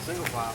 Single file.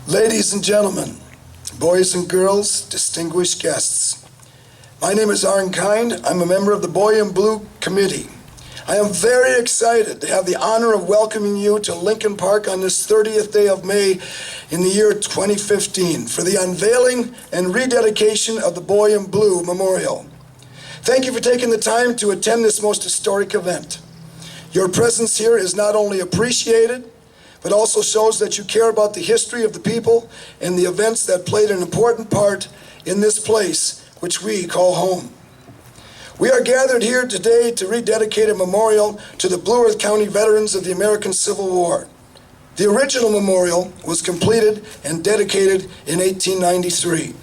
Ladies and gentlemen, boys and girls, distinguished guests, my name is Arn Kind. I'm a member of the Boy in Blue Committee. I am very excited to have the honor of welcoming you to Lincoln Park on this 30th day of May in the year 2015 for the unveiling and rededication of the Boy in Blue Memorial. Thank you for taking the time to attend this most historic event. Your presence here is not only appreciated, but also shows that you care about the history of the people and the events that played an important part in this place, which we call home. We are gathered here today to rededicate a memorial to the Blue Earth County veterans of the American Civil War. The original memorial was completed and dedicated in 1893.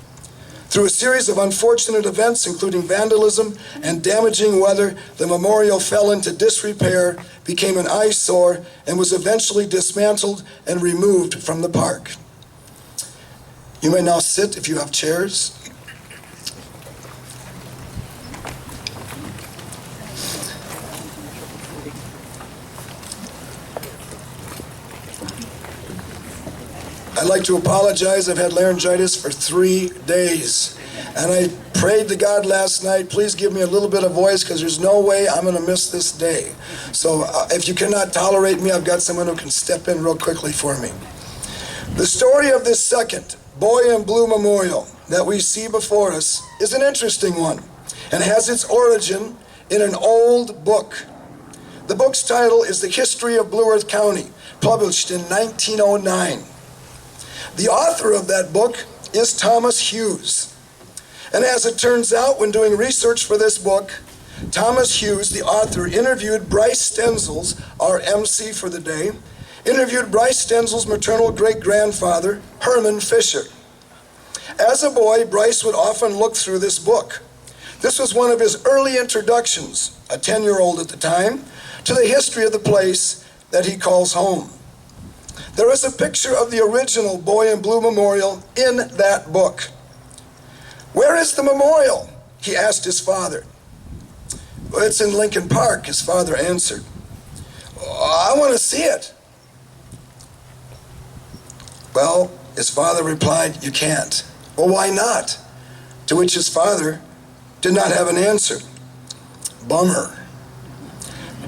Through a series of unfortunate events, including vandalism and damaging weather, the memorial fell into disrepair, became an eyesore, and was eventually dismantled and removed from the park. You may now sit if you have chairs. I'd like to apologize. I've had laryngitis for 3 days. And I prayed to God last night, please give me a little bit of voice because there's no way I'm going to miss this day. So if you cannot tolerate me, I've got someone who can step in real quickly for me. The story of this second Boy in Blue Memorial that we see before us is an interesting one and has its origin in an old book. The book's title is The History of Blue Earth County, published in 1909. The author of that book is Thomas Hughes. And as it turns out, when doing research for this book, Thomas Hughes, the author, interviewed Bryce Stenzel's, our MC for the day, interviewed Bryce Stenzel's maternal great-grandfather, Herman Fisher. As a boy, Bryce would often look through this book. This was one of his early introductions, a 10-year-old at the time, to the history of the place that he calls home. There is a picture of the original Boy in Blue Memorial in that book. Where is the memorial? He asked his father. Well, it's in Lincoln Park, his father answered. I want to see it. Well, his father replied, you can't. Well, why not? To which his father did not have an answer. Bummer.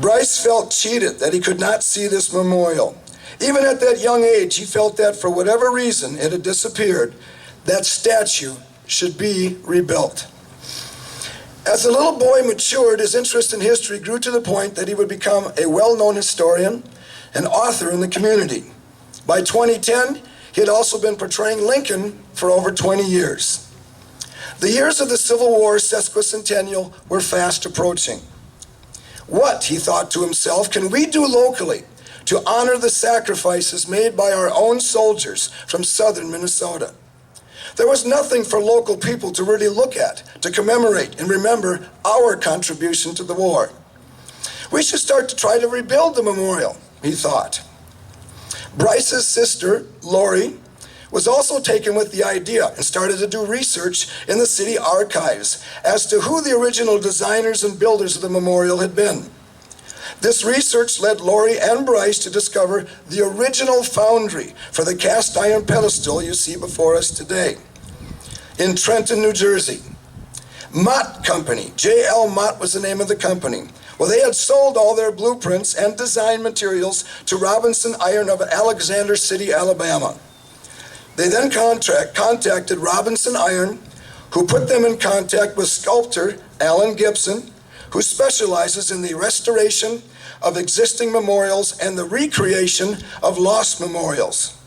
Bryce felt cheated that he could not see this memorial. Even at that young age, he felt that for whatever reason it had disappeared, that statue should be rebuilt. As the little boy matured, his interest in history grew to the point that he would become a well-known historian and author in the community. By 2010, he had also been portraying Lincoln for over 20 years. The years of the Civil War sesquicentennial were fast approaching. What, he thought to himself, can we do locally to honor the sacrifices made by our own soldiers from southern Minnesota? There was nothing for local people to really look at, to commemorate and remember our contribution to the war. We should start to try to rebuild the memorial, he thought. Bryce's sister, Lori, was also taken with the idea and started to do research in the city archives as to who the original designers and builders of the memorial had been. This research led Lori and Bryce to discover the original foundry for the cast iron pedestal you see before us today in Trenton, New Jersey. Mott Company, J.L. Mott was the name of the company. Well, they had sold all their blueprints and design materials to Robinson Iron of Alexander City, Alabama. They then contacted Robinson Iron, who put them in contact with sculptor Alan Gibson, who specializes in the restoration of existing memorials and the recreation of lost memorials.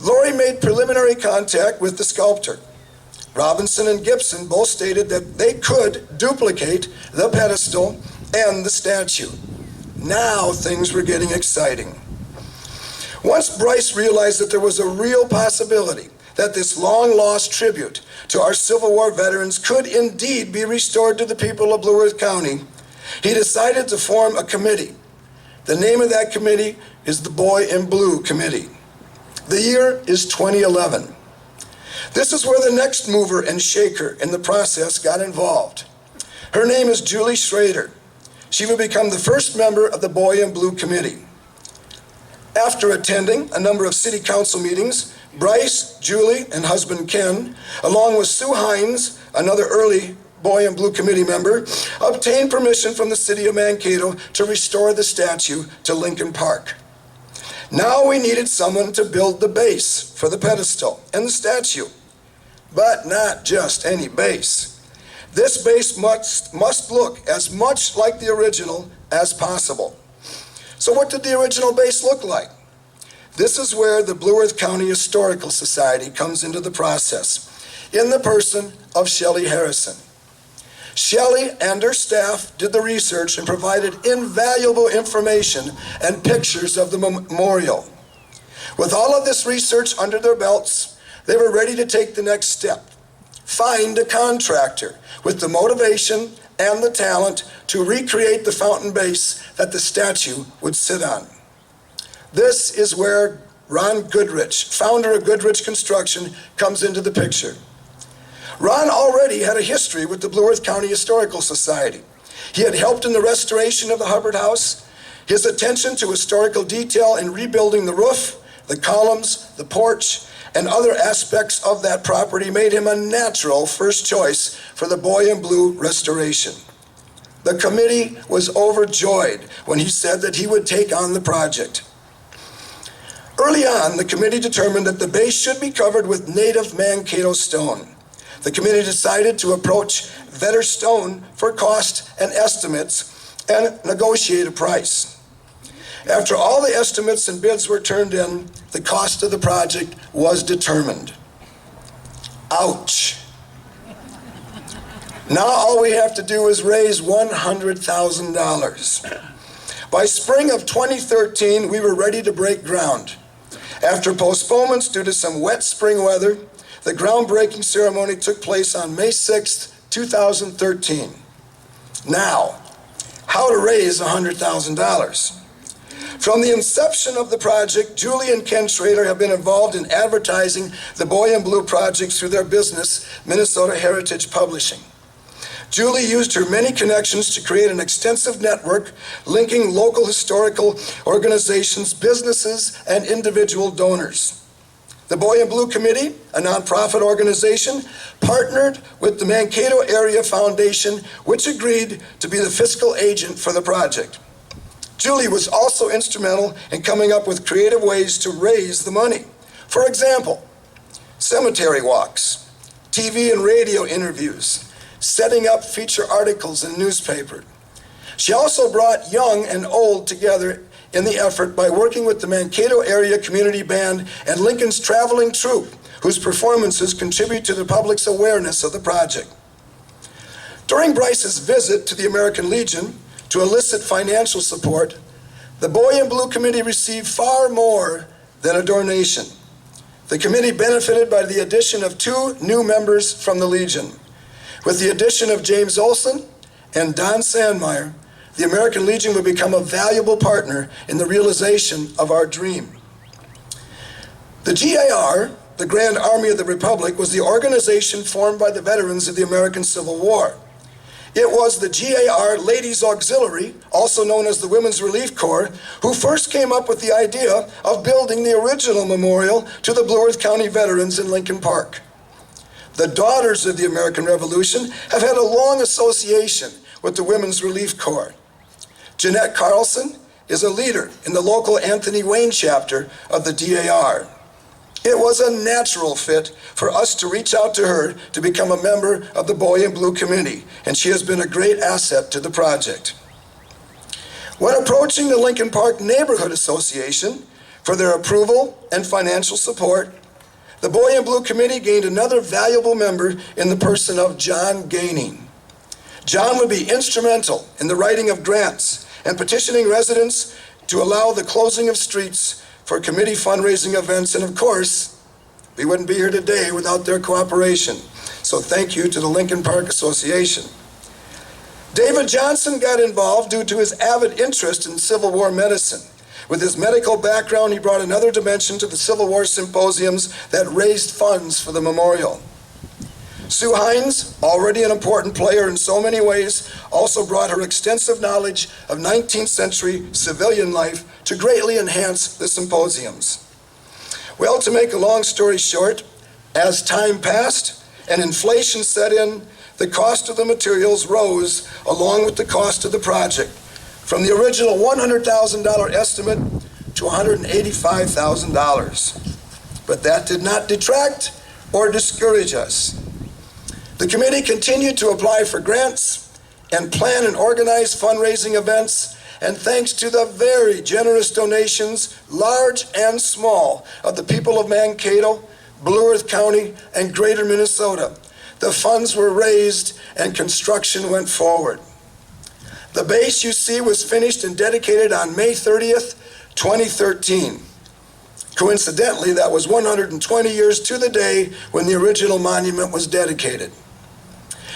Lori made preliminary contact with the sculptor. Robinson and Gibson both stated that they could duplicate the pedestal and the statue. Now things were getting exciting. Once Bryce realized that there was a real possibility that this long-lost tribute to our Civil War veterans could indeed be restored to the people of Blue Earth County, he decided to form a committee. The name of that committee is the Boy in Blue Committee. The year is 2011. This is where the next mover and shaker in the process got involved. Her name is Julie Schrader. She will become the first member of the Boy in Blue Committee. After attending a number of city council meetings, Bryce, Julie, and husband Ken, along with Sue Hines, another early Boy in Blue Committee member, obtained permission from the city of Mankato to restore the statue to Lincoln Park. Now we needed someone to build the base for the pedestal and the statue, but not just any base. This base must look as much like the original as possible. So what did the original base look like? This is where the Blue Earth County Historical Society comes into the process, in the person of Shelley Harrison. Shelley and her staff did the research and provided invaluable information and pictures of the memorial. With all of this research under their belts, they were ready to take the next step. Find a contractor with the motivation and the talent to recreate the fountain base that the statue would sit on. This is where Ron Goodrich, founder of Goodrich Construction, comes into the picture. Ron already had a history with the Blue Earth County Historical Society. He had helped in the restoration of the Hubbard House. His attention to historical detail in rebuilding the roof, the columns, the porch, and other aspects of that property made him a natural first choice for the Boy in Blue restoration. The committee was overjoyed when he said that he would take on the project. Early on, the committee determined that the base should be covered with native Mankato stone. The committee decided to approach Vetter Stone for cost and estimates and negotiate a price. After all the estimates and bids were turned in, the cost of the project was determined. Ouch. Now all we have to do is raise $100,000. By spring of 2013, we were ready to break ground. After postponements due to some wet spring weather, the groundbreaking ceremony took place on May 6, 2013. Now, how to raise $100,000. From the inception of the project, Julie and Ken Schrader have been involved in advertising the Boy in Blue project through their business, Minnesota Heritage Publishing. Julie used her many connections to create an extensive network linking local historical organizations, businesses, and individual donors. The Boy in Blue Committee, a nonprofit organization, partnered with the Mankato Area Foundation, which agreed to be the fiscal agent for the project. Julie was also instrumental in coming up with creative ways to raise the money. For example, cemetery walks, TV and radio interviews, setting up feature articles in the newspaper. She also brought young and old together in the effort by working with the Mankato Area Community Band and Lincoln's Traveling Troupe, whose performances contribute to the public's awareness of the project. During Bryce's visit to the American Legion to elicit financial support, the Boy in Blue Committee received far more than a donation. The committee benefited by the addition of 2 new members from the Legion. With the addition of James Olson and Don Sandmeyer, the American Legion would become a valuable partner in the realization of our dream. The GAR, the Grand Army of the Republic, was the organization formed by the veterans of the American Civil War. It was the GAR Ladies Auxiliary, also known as the Women's Relief Corps, who first came up with the idea of building the original memorial to the Blue Earth County veterans in Lincoln Park. The Daughters of the American Revolution have had a long association with the Women's Relief Corps. Jeanette Carlson is a leader in the local Anthony Wayne chapter of the DAR. It was a natural fit for us to reach out to her to become a member of the Boy in Blue committee, and she has been a great asset to the project. When approaching the Lincoln Park Neighborhood Association for their approval and financial support, the Boy in Blue committee gained another valuable member in the person of John Gaining. John would be instrumental in the writing of grants and petitioning residents to allow the closing of streets for committee fundraising events, and of course, we wouldn't be here today without their cooperation. So thank you to the Lincoln Park Association. David Johnson got involved due to his avid interest in Civil War medicine. With his medical background, he brought another dimension to the Civil War symposiums that raised funds for the memorial. Sue Hines, already an important player in so many ways, also brought her extensive knowledge of 19th century civilian life to greatly enhance the symposiums. Well, to make a long story short, as time passed and inflation set in, the cost of the materials rose along with the cost of the project, from the original $100,000 estimate to $185,000. But that did not detract or discourage us. The committee continued to apply for grants and plan and organize fundraising events, and thanks to the very generous donations, large and small, of the people of Mankato, Blue Earth County, and Greater Minnesota, the funds were raised and construction went forward. The base you see was finished and dedicated on May 30th, 2013. Coincidentally, that was 120 years to the day when the original monument was dedicated.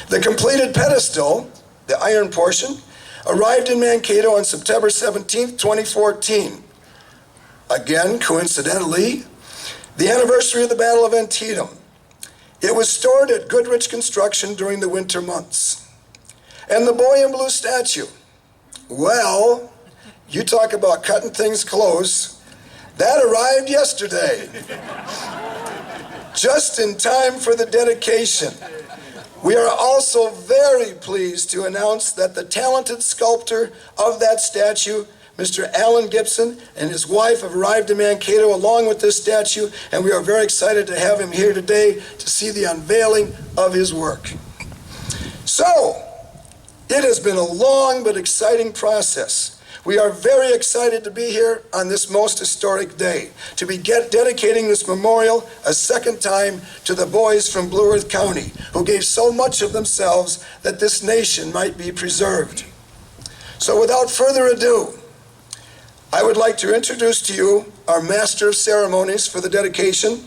The completed pedestal, the iron portion, arrived in Mankato on September 17, 2014. Again, coincidentally, the anniversary of the Battle of Antietam. It was stored at Goodrich Construction during the winter months. And the Boy in Blue statue, well, you talk about cutting things close. That arrived yesterday, just in time for the dedication. We are also very pleased to announce that the talented sculptor of that statue, Mr. Alan Gibson, and his wife have arrived in Mankato along with this statue, and we are very excited to have him here today to see the unveiling of his work. So, it has been a long but exciting process. We are very excited to be here on this most historic day, to be dedicating this memorial a second time to the boys from Blue Earth County, who gave so much of themselves that this nation might be preserved. So without further ado, I would like to introduce to you our Master of Ceremonies for the dedication,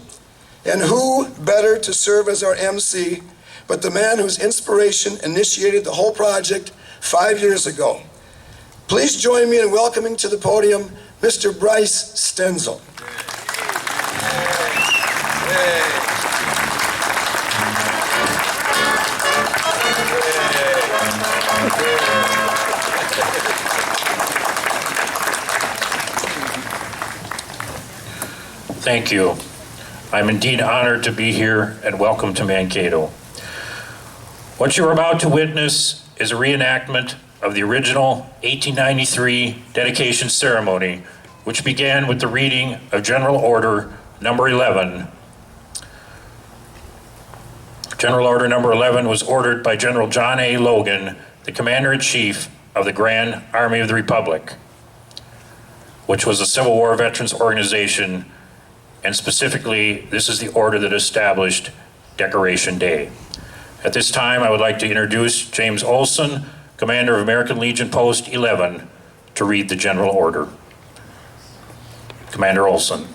and who better to serve as our MC but the man whose inspiration initiated the whole project 5 years ago. Please join me in welcoming to the podium Mr. Bryce Stenzel. Thank you. I'm indeed honored to be here, and welcome to Mankato. What you're about to witness is a reenactment of the original 1893 dedication ceremony, which began with the reading of General Order Number 11. General Order Number 11 was ordered by General John A. Logan, the Commander-in-Chief of the Grand Army of the Republic, which was a Civil War veterans organization, and specifically, this is the order that established Decoration Day. At this time, I would like to introduce James Olson, Commander of American Legion Post 11, to read the General Order. Commander Olson.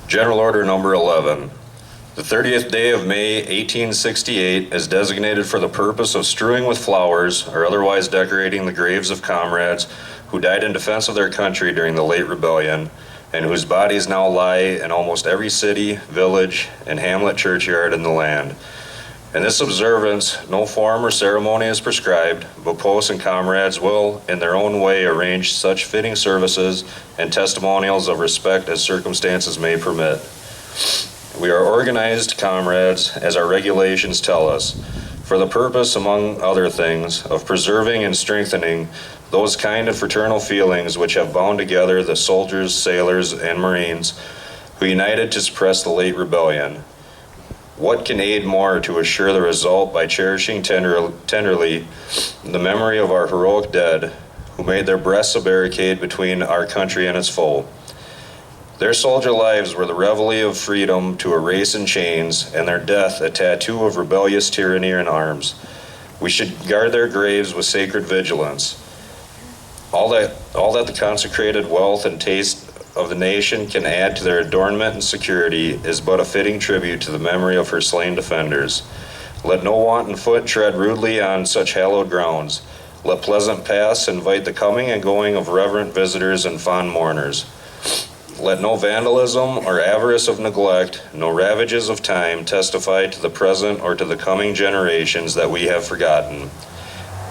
General Order Number 11. The 30th day of May, 1868, is designated for the purpose of strewing with flowers or otherwise decorating the graves of comrades who died in defense of their country during the late rebellion, and whose bodies now lie in almost every city, village, and hamlet churchyard in the land. In this observance, no form or ceremony is prescribed, but posts and comrades will, in their own way, arrange such fitting services and testimonials of respect as circumstances may permit. We are organized, comrades, as our regulations tell us, for the purpose, among other things, of preserving and strengthening those kind of fraternal feelings which have bound together the soldiers, sailors, and Marines who united to suppress the late rebellion. What can aid more to assure the result by cherishing tenderly the memory of our heroic dead who made their breasts a barricade between our country and its foe? Their soldier lives were the reveille of freedom to a race in chains, and their death a tattoo of rebellious tyranny in arms. We should guard their graves with sacred vigilance. All that the consecrated wealth and taste of the nation can add to their adornment and security is but a fitting tribute to the memory of her slain defenders. Let no wanton foot tread rudely on such hallowed grounds. Let pleasant paths invite the coming and going of reverent visitors and fond mourners. Let no vandalism or avarice of neglect, no ravages of time testify to the present or to the coming generations that we have forgotten,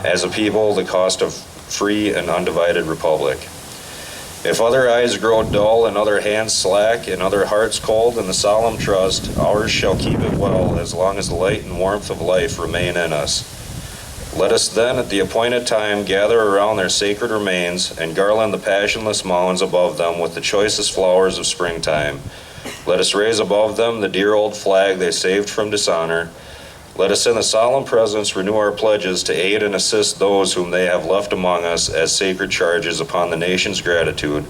as a people, the cost of free and undivided republic. If other eyes grow dull and other hands slack and other hearts cold in the solemn trust, ours shall keep it well as long as the light and warmth of life remain in us. Let us then at the appointed time gather around their sacred remains and garland the passionless mounds above them with the choicest flowers of springtime. Let us raise above them the dear old flag they saved from dishonor. Let us in the solemn presence renew our pledges to aid and assist those whom they have left among us as sacred charges upon the nation's gratitude,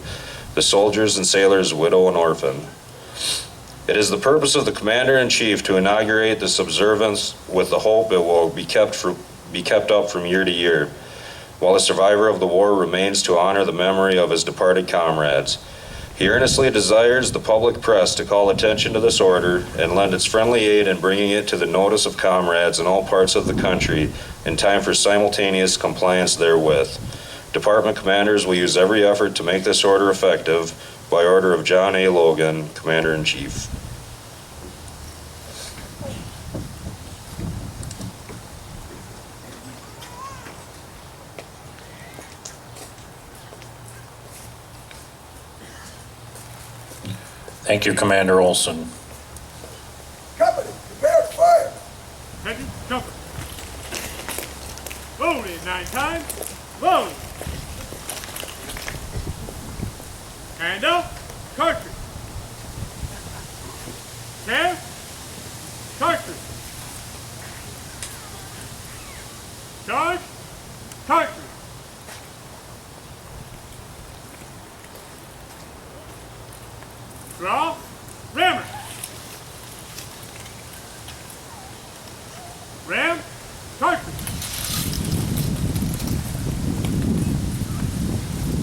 the soldiers and sailors, widow and orphan. It is the purpose of the Commander-in-Chief to inaugurate this observance with the hope it will be kept up from year to year, while the survivor of the war remains to honor the memory of his departed comrades. He earnestly desires the public press to call attention to this order and lend its friendly aid in bringing it to the notice of comrades in all parts of the country in time for simultaneous compliance therewith. Department commanders will use every effort to make this order effective. By order of John A. Logan, Commander-in-Chief. Thank you, Commander Olson. Company, prepare to fire. Ready, jumper. Loaded 9 times. Load. Hand up. Cartridge. Stand. Cartridge. Charge. Cartridge. Draw. Rammer. Ram. Cartridge.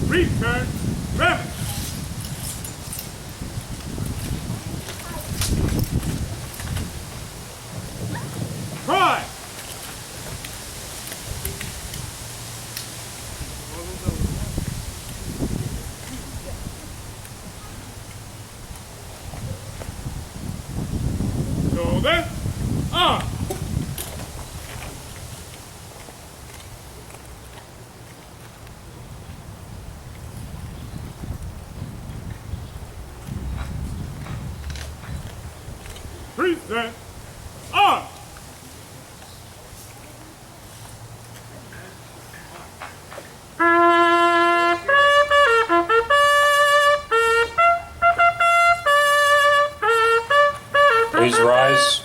Return. Rammer. Try. Shoulder. Arm. Present. Arm. Please rise.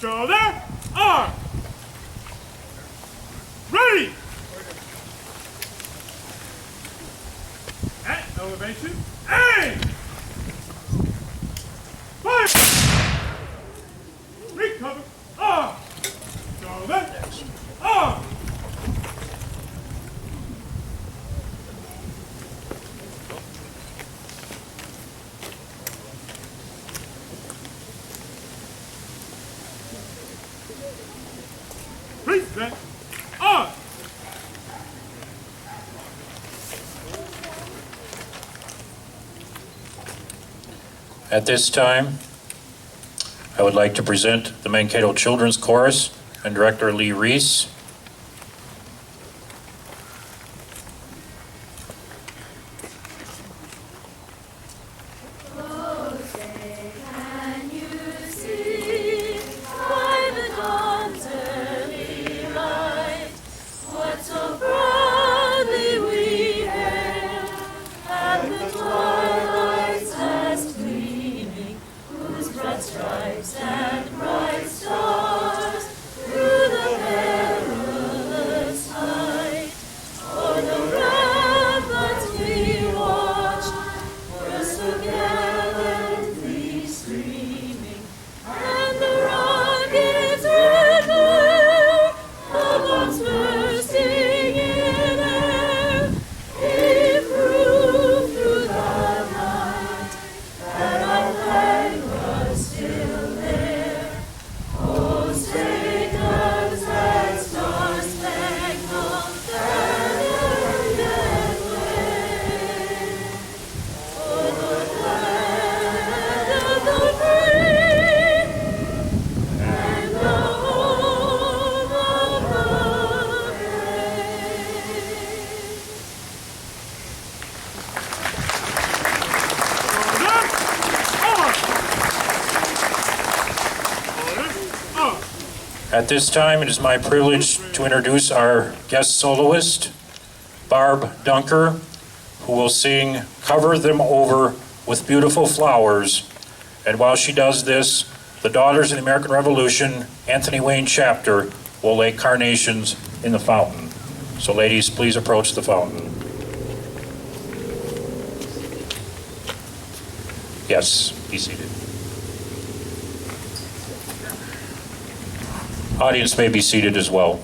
Shoulder. Arm. Ready. At elevation. Aim. Fire. At this time, I would like to present the Mankato Children's Chorus and Director Lee Reese. At this time, it is my privilege to introduce our guest soloist, Barb Dunker, who will sing Cover Them Over with Beautiful Flowers. And while she does this, the Daughters of the American Revolution, Anthony Wayne chapter, will lay carnations in the fountain. So ladies, please approach the fountain. Yes, be seated. Audience may be seated as well.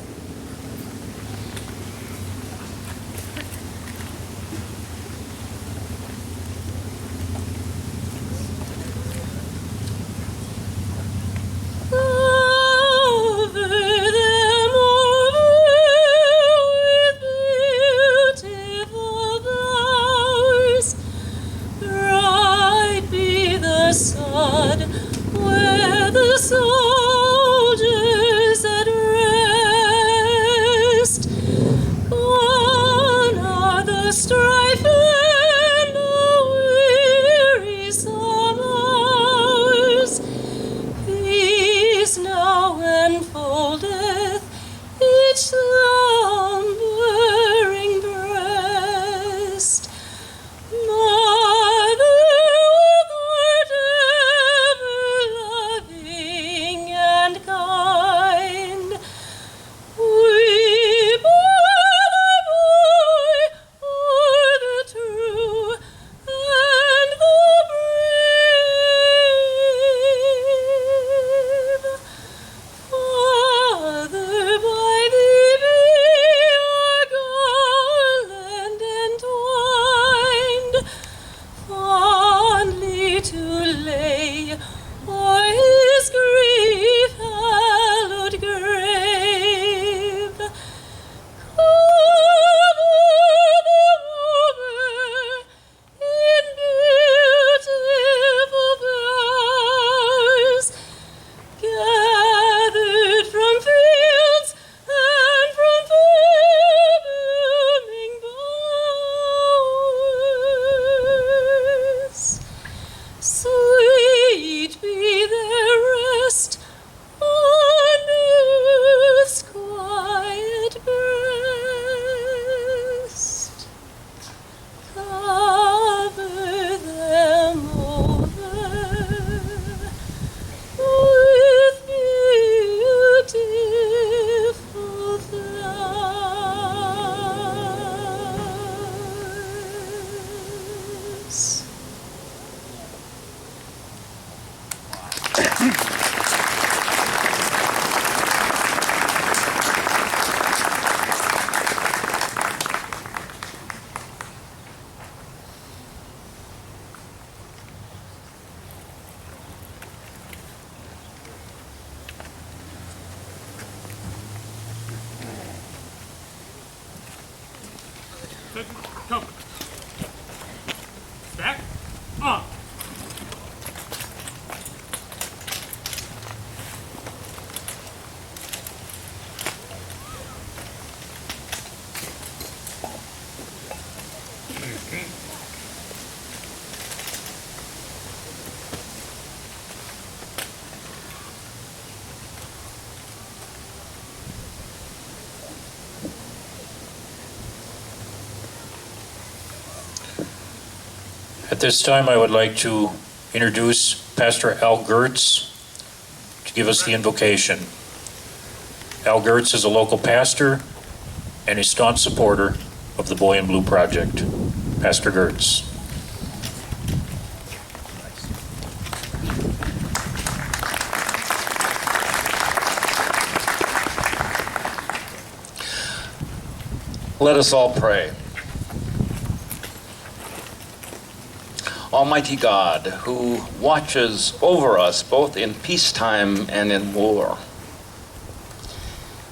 Come. Back. On. this time, I would like to introduce Pastor Al Gertz to give us the invocation. Al Gertz is a local pastor and a staunch supporter of the Boy in Blue Project. Pastor Gertz. Let us all pray. Almighty God, who watches over us both in peacetime and in war,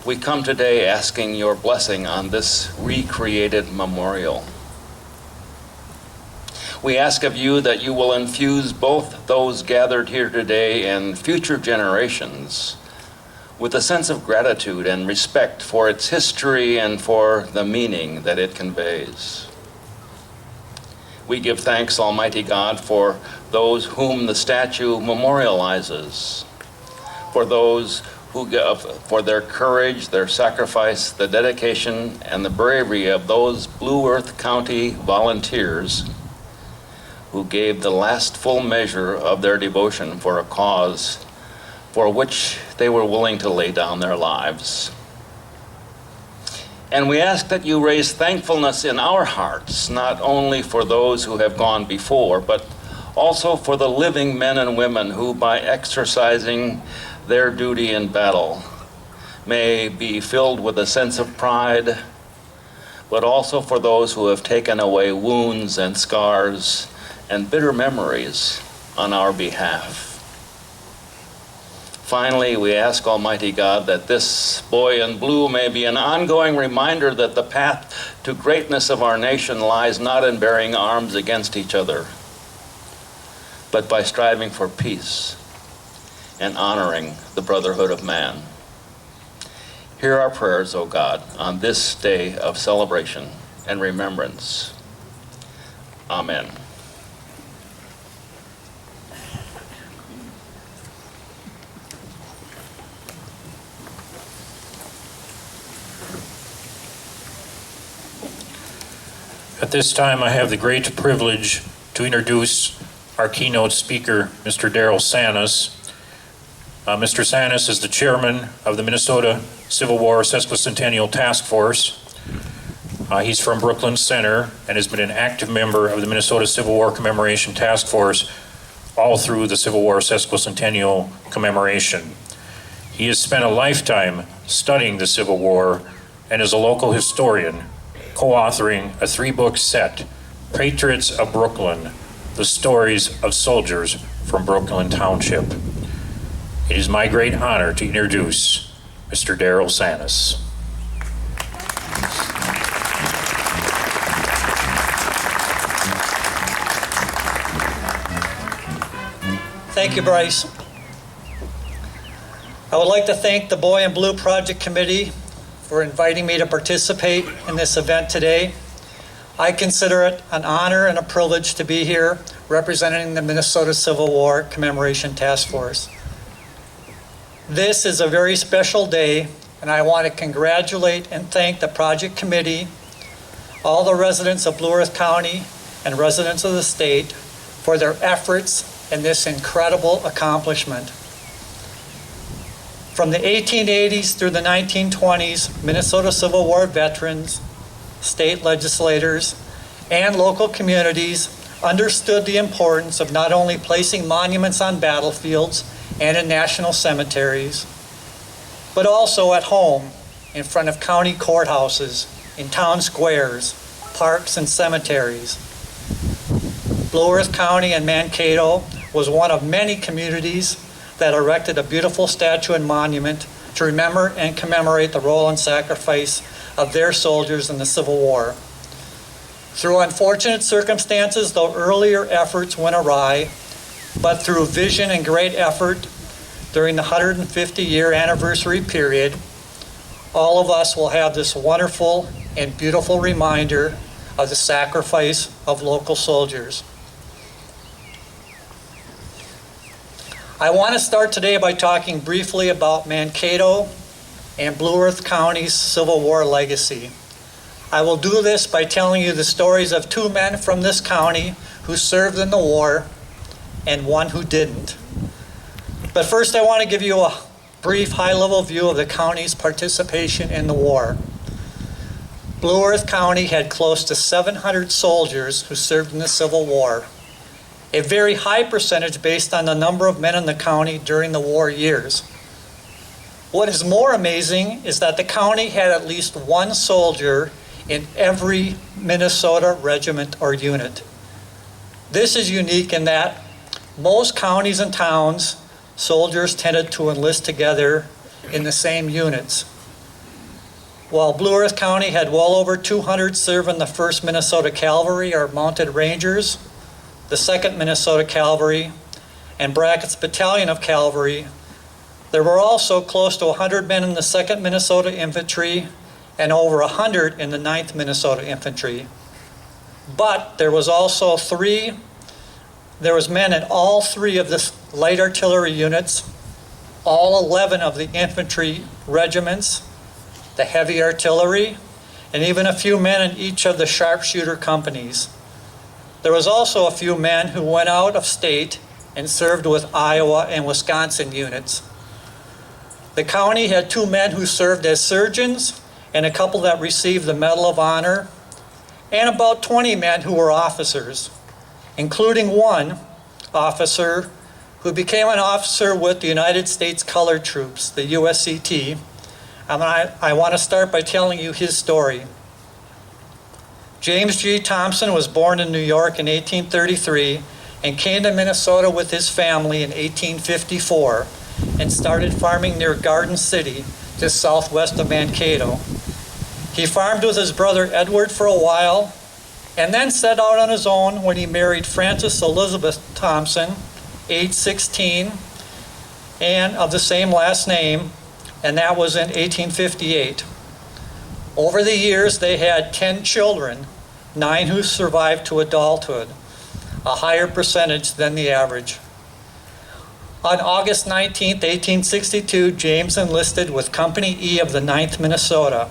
we come today asking your blessing on this recreated memorial. We ask of you that you will infuse both those gathered here today and future generations with a sense of gratitude and respect for its history and for the meaning that it conveys. We give thanks, Almighty God, for those whom the statue memorializes, for those who give, for their courage, their sacrifice, the dedication, and the bravery of those Blue Earth County volunteers who gave the last full measure of their devotion for a cause for which they were willing to lay down their lives. And we ask that you raise thankfulness in our hearts, not only for those who have gone before, but also for the living men and women who, by exercising their duty in battle, may be filled with a sense of pride, but also for those who have taken away wounds and scars and bitter memories on our behalf. Finally, we ask Almighty God that this Boy in Blue may be an ongoing reminder that the path to greatness of our nation lies not in bearing arms against each other, but by striving for peace and honoring the brotherhood of man. Hear our prayers, O God, on this day of celebration and remembrance. Amen. At this time, I have the great privilege to introduce our keynote speaker, Mr. Darrell Sanis. Mr. Sanis is the chairman of the Minnesota Civil War Sesquicentennial Task Force. He's from Brooklyn Center and has been an active member of the Minnesota Civil War Commemoration Task Force all through the Civil War Sesquicentennial commemoration. He has spent a lifetime studying the Civil War and is a local historian, co-authoring a 3-book set, Patriots of Brooklyn, The Stories of Soldiers from Brooklyn Township. It is my great honor to introduce Mr. Darrell Sanis. Thank you, Bryce. I would like to thank the Boy in Blue Project Committee for inviting me to participate in this event today. I consider it an honor and a privilege to be here representing the Minnesota Civil War Commemoration Task Force. This is a very special day, and I want to congratulate and thank the Project Committee, all the residents of Blue Earth County, and residents of the state for their efforts in this incredible accomplishment. From the 1880s through the 1920s, Minnesota Civil War veterans, state legislators, and local communities understood the importance of not only placing monuments on battlefields and in national cemeteries, but also at home, in front of county courthouses, in town squares, parks, and cemeteries. Blue Earth County and Mankato was one of many communities that erected a beautiful statue and monument to remember and commemorate the role and sacrifice of their soldiers in the Civil War. Through unfortunate circumstances, though earlier efforts went awry, but through vision and great effort during the 150-year anniversary period, all of us will have this wonderful and beautiful reminder of the sacrifice of local soldiers. I want to start today by talking briefly about Mankato and Blue Earth County's Civil War legacy. I will do this by telling you the stories of 2 men from this county who served in the war and one who didn't. But first I want to give you a brief high-level view of the county's participation in the war. Blue Earth County had close to 700 soldiers who served in the Civil War, a very high percentage based on the number of men in the county during the war years. What is more amazing is that the county had at least one soldier in every Minnesota regiment or unit. This is unique in that most counties and towns, soldiers tended to enlist together in the same units. While Blue Earth County had well over 200 serve in the 1st Minnesota Cavalry or Mounted Rangers, the 2nd Minnesota Cavalry, and Brackett's Battalion of Cavalry, there were also close to 100 men in the 2nd Minnesota Infantry and over 100 in the 9th Minnesota Infantry. But there was men in all 3 of the light artillery units, all 11 of the infantry regiments, the heavy artillery, and even a few men in each of the sharpshooter companies. There was also a few men who went out of state and served with Iowa and Wisconsin units. The county had 2 men who served as surgeons and a couple that received the Medal of Honor, and about 20 men who were officers, including one officer who became an officer with the United States Colored Troops, the USCT. I want to start by telling you his story. James G. Thompson was born in New York in 1833 and came to Minnesota with his family in 1854 and started farming near Garden City, just southwest of Mankato. He farmed with his brother Edward for a while and then set out on his own when he married Frances Elizabeth Thompson, age 16, and of the same last name, and that was in 1858. Over the years, they had 10 children, 9 who survived to adulthood, a higher percentage than the average. On August 19, 1862, James enlisted with Company E of the 9th Minnesota.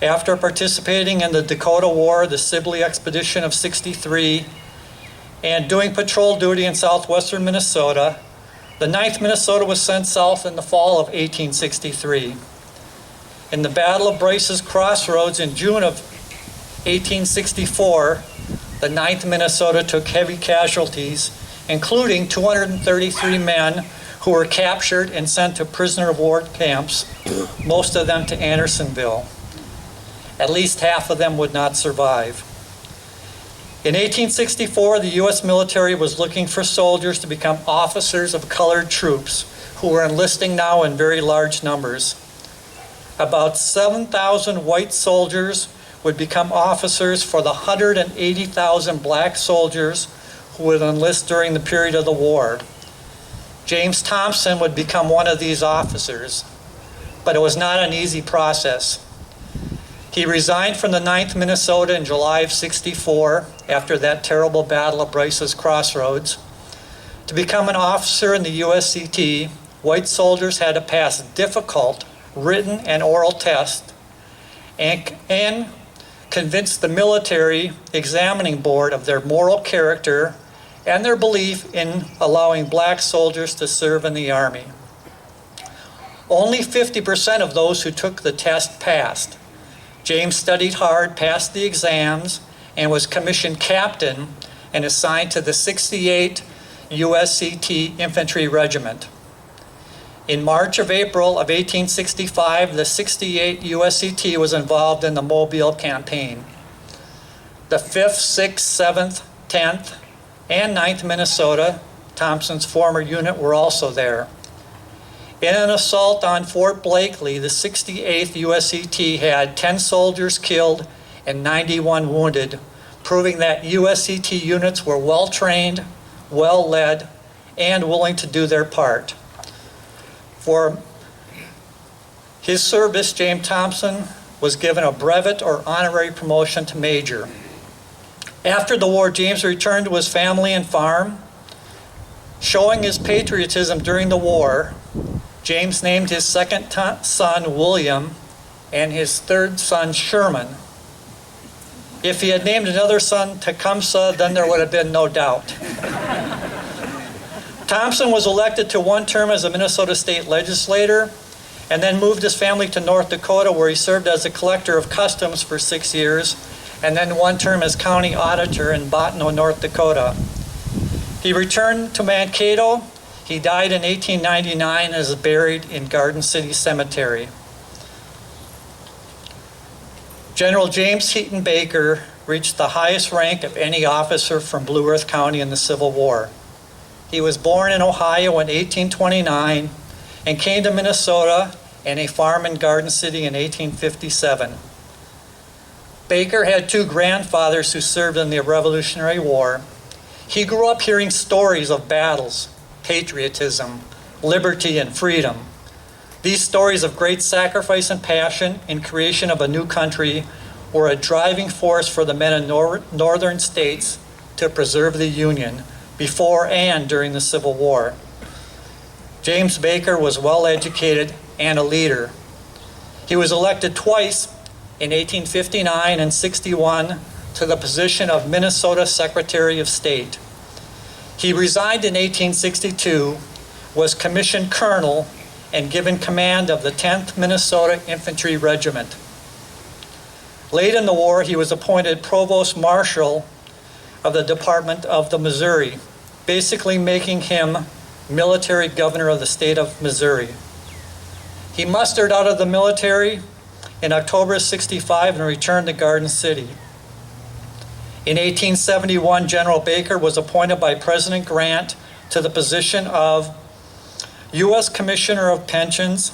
After participating in the Dakota War, the Sibley Expedition of '63, and doing patrol duty in southwestern Minnesota, the 9th Minnesota was sent south in the fall of 1863. In the Battle of Bryce's Crossroads in June of 1864, the 9th Minnesota took heavy casualties, including 233 men who were captured and sent to prisoner of war camps, most of them to Andersonville. At least half of them would not survive. In 1864, the U.S. military was looking for soldiers to become officers of colored troops who were enlisting now in very large numbers. About 7,000 white soldiers would become officers for the 180,000 black soldiers who would enlist during the period of the war. James Thompson would become one of these officers, but it was not an easy process. He resigned from the 9th Minnesota in July of '64 after that terrible battle of Bryce's Crossroads. To become an officer in the USCT, white soldiers had to pass difficult written and oral tests and convince the military examining board of their moral character and their belief in allowing black soldiers to serve in the Army. Only 50% of those who took the test passed. James studied hard, passed the exams, and was commissioned captain and assigned to the 68 USCT Infantry Regiment. In March of April of 1865, the 68 USCT was involved in the Mobile campaign. The 5th, 6th, 7th, 10th, and 9th Minnesota, Thompson's former unit, were also there. In an assault on Fort Blakely, the 68th USCT had 10 soldiers killed and 91 wounded, proving that USCT units were well trained, well led, and willing to do their part. For his service, James Thompson was given a brevet or honorary promotion to major. After the war, James returned to his family and farm. Showing his patriotism during the war, James named his second son William and his third son Sherman. If he had named another son Tecumseh, then there would have been no doubt. Thompson was elected to one term as a Minnesota state legislator and then moved his family to North Dakota, where he served as a collector of customs for 6 years and then one term as county auditor in Bottineau, North Dakota. He returned to Mankato. He died in 1899 and is buried in Garden City Cemetery. General James Heaton Baker reached the highest rank of any officer from Blue Earth County in the Civil War. He was born in Ohio in 1829 and came to Minnesota and a farm in Garden City in 1857. Baker had two grandfathers who served in the Revolutionary War. He grew up hearing stories of battles, patriotism, liberty, and freedom. These stories of great sacrifice and passion in creation of a new country were a driving force for the men in northern states to preserve the Union before and during the Civil War. James Baker was well educated and a leader. He was elected twice in 1859 and 61 to the position of Minnesota Secretary of State. He resigned in 1862, was commissioned colonel, and given command of the 10th Minnesota Infantry Regiment. Late in the war, he was appointed Provost Marshal of the Department of the Missouri, basically making him military governor of the state of Missouri. He mustered out of the military in October of '65 and returned to Garden City. In 1871, General Baker was appointed by President Grant to the position of U.S. Commissioner of Pensions,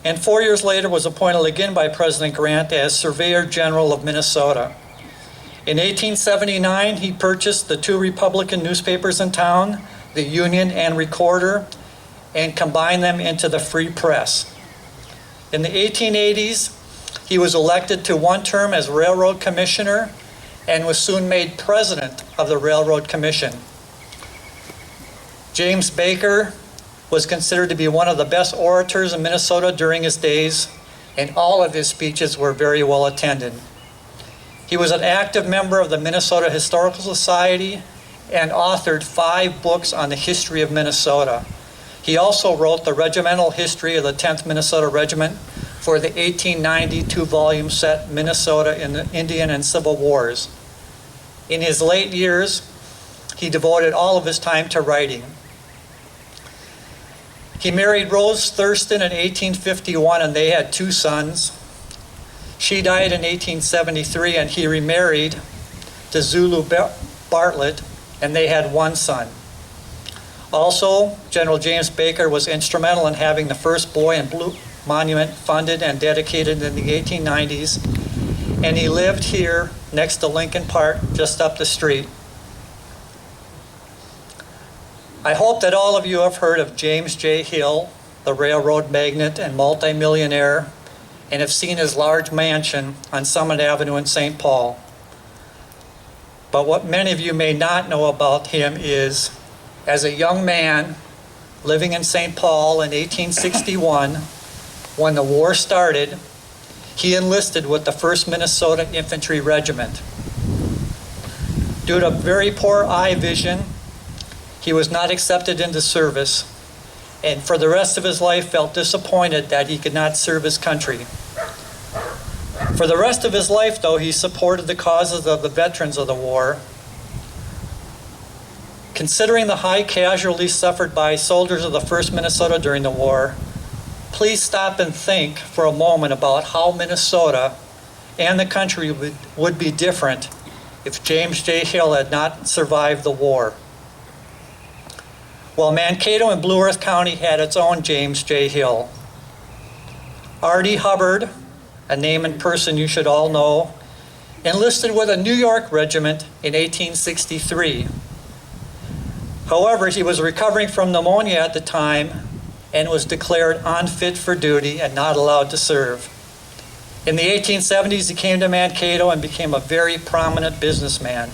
and 4 years later was appointed again by President Grant as Surveyor General of Minnesota. In 1879, he purchased the two Republican newspapers in town, the Union and Recorder, and combined them into the Free Press. In the 1880s, he was elected to one term as Railroad Commissioner and was soon made President of the Railroad Commission. James Baker was considered to be one of the best orators in Minnesota during his days, and all of his speeches were very well attended. He was an active member of the Minnesota Historical Society and authored 5 books on the history of Minnesota. He also wrote the regimental history of the 10th Minnesota Regiment for the 1890 2-volume set Minnesota in the Indian and Civil Wars. In his late years, he devoted all of his time to writing. He married Rose Thurston in 1851 and they had 2 sons. She died in 1873 and he remarried to Zulu Bartlett and they had 1 son. Also, General James Baker was instrumental in having the first Boy and Blue Monument funded and dedicated in the 1890s, and he lived here next to Lincoln Park, just up the street. I hope that all of you have heard of James J. Hill, the railroad magnate and multimillionaire, and have seen his large mansion on Summit Avenue in St. Paul. But what many of you may not know about him is, as a young man living in St. Paul in 1861, when the war started, he enlisted with the 1st Minnesota Infantry Regiment. Due to very poor eye vision, he was not accepted into service, and for the rest of his life felt disappointed that he could not serve his country. For the rest of his life, though, he supported the causes of the veterans of the war. Considering the high casualties suffered by soldiers of the 1st Minnesota during the war, please stop and think for a moment about how Minnesota and the country would be different if James J. Hill had not survived the war. Well, Mankato and Blue Earth County had its own James J. Hill. R.D. Hubbard, a name and person you should all know, enlisted with a New York regiment in 1863. However, he was recovering from pneumonia at the time and was declared unfit for duty and not allowed to serve. In the 1870s, he came to Mankato and became a very prominent businessman.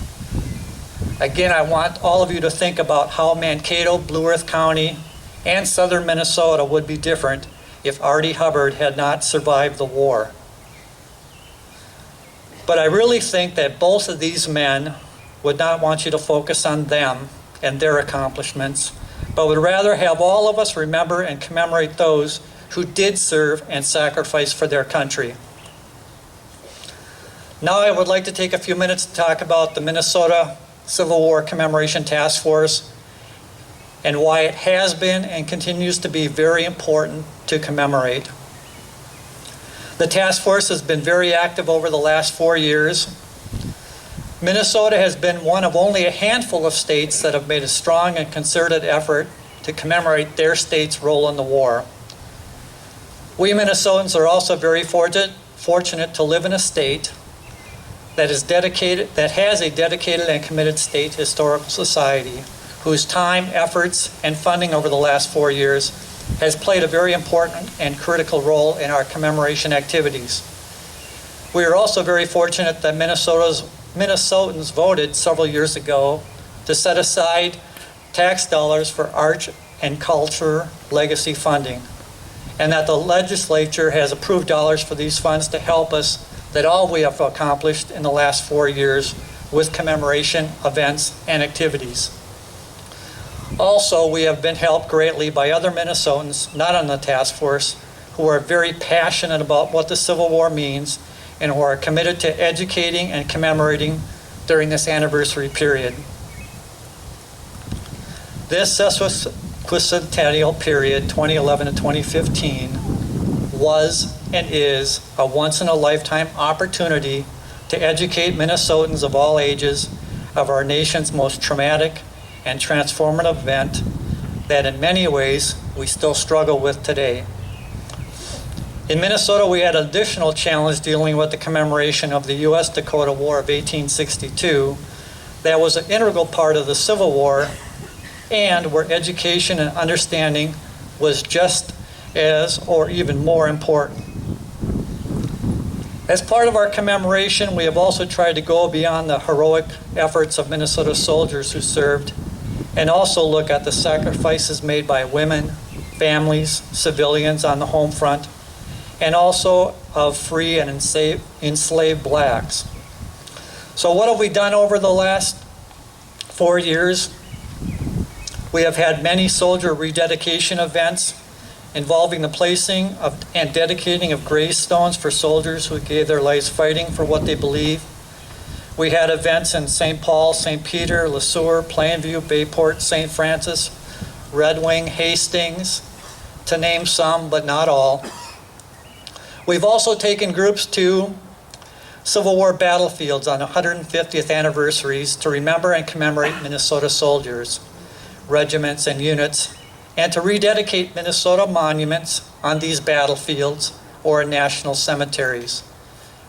Again, I want all of you to think about how Mankato, Blue Earth County, and southern Minnesota would be different if R.D. Hubbard had not survived the war. But I really think that both of these men would not want you to focus on them and their accomplishments, but would rather have all of us remember and commemorate those who did serve and sacrifice for their country. Now I would like to take a few minutes to talk about the Minnesota Civil War Commemoration Task Force and why it has been and continues to be very important to commemorate. The task force has been very active over the last 4 years. Minnesota has been one of only a handful of states that have made a strong and concerted effort to commemorate their state's role in the war. We Minnesotans are also very fortunate to live in a state that has a dedicated and committed state historical society whose time, efforts, and funding over the last 4 years has played a very important and critical role in our commemoration activities. We are also very fortunate that Minnesotans voted several years ago to set aside tax dollars for art and culture legacy funding, and that the legislature has approved dollars for these funds to help us that all we have accomplished in the last 4 years with commemoration events and activities. Also, we have been helped greatly by other Minnesotans not on the task force who are very passionate about what the Civil War means and who are committed to educating and commemorating during this anniversary period. This sesquicentennial period, 2011 to 2015, was and is a once-in-a-lifetime opportunity to educate Minnesotans of all ages of our nation's most traumatic and transformative event that in many ways we still struggle with today. In Minnesota, we had an additional challenge dealing with the commemoration of the U.S.-Dakota War of 1862 that was an integral part of the Civil War and where education and understanding was just as or even more important. As part of our commemoration, we have also tried to go beyond the heroic efforts of Minnesota soldiers who served and also look at the sacrifices made by women, families, civilians on the home front, and also of free and enslaved blacks. So what have we done over the last 4 years? We have had many soldier rededication events involving the placing of and dedicating of gravestones for soldiers who gave their lives fighting for what they believe. We had events in St. Paul, St. Peter, Le Sueur, Plainview, Bayport, St. Francis, Red Wing, Hastings, to name some, but not all. We've also taken groups to Civil War battlefields on 150th anniversaries to remember and commemorate Minnesota soldiers, regiments, and units, and to rededicate Minnesota monuments on these battlefields or in national cemeteries.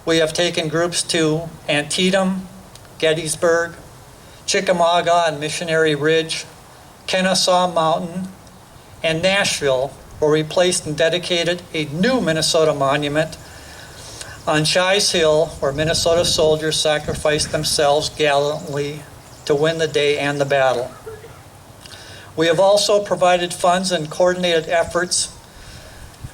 We have taken groups to Antietam, Gettysburg, Chickamauga and Missionary Ridge, Kennesaw Mountain, and Nashville, where we placed and dedicated a new Minnesota monument on Shies Hill, where Minnesota soldiers sacrificed themselves gallantly to win the day and the battle. We have also provided funds and coordinated efforts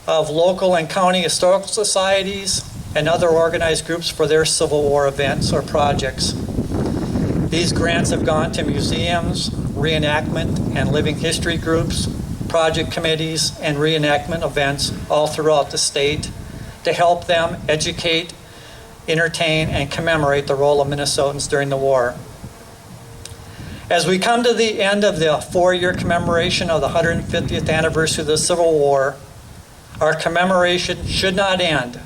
of local and county historical societies and other organized groups for their Civil War events or projects. These grants have gone to museums, reenactment and living history groups, project committees, and reenactment events all throughout the state to help them educate, entertain, and commemorate the role of Minnesotans during the war. As we come to the end of the 4-year commemoration of the 150th anniversary of the Civil War, our commemoration should not end.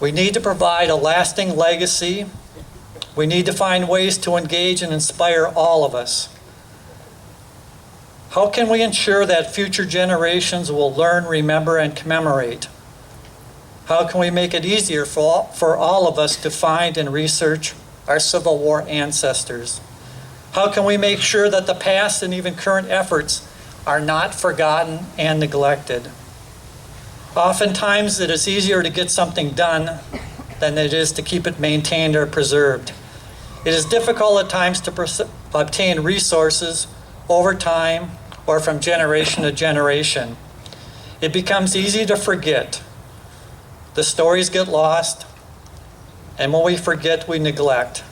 We need to provide a lasting legacy. We need to find ways to engage and inspire all of us. How can we ensure that future generations will learn, remember, and commemorate? How can we make it easier for all of us to find and research our Civil War ancestors? How can we make sure that the past and even current efforts are not forgotten and neglected? Oftentimes, it is easier to get something done than it is to keep it maintained or preserved. It is difficult at times to obtain resources over time or from generation to generation. It becomes easy to forget. The stories get lost, and when we forget, we neglect.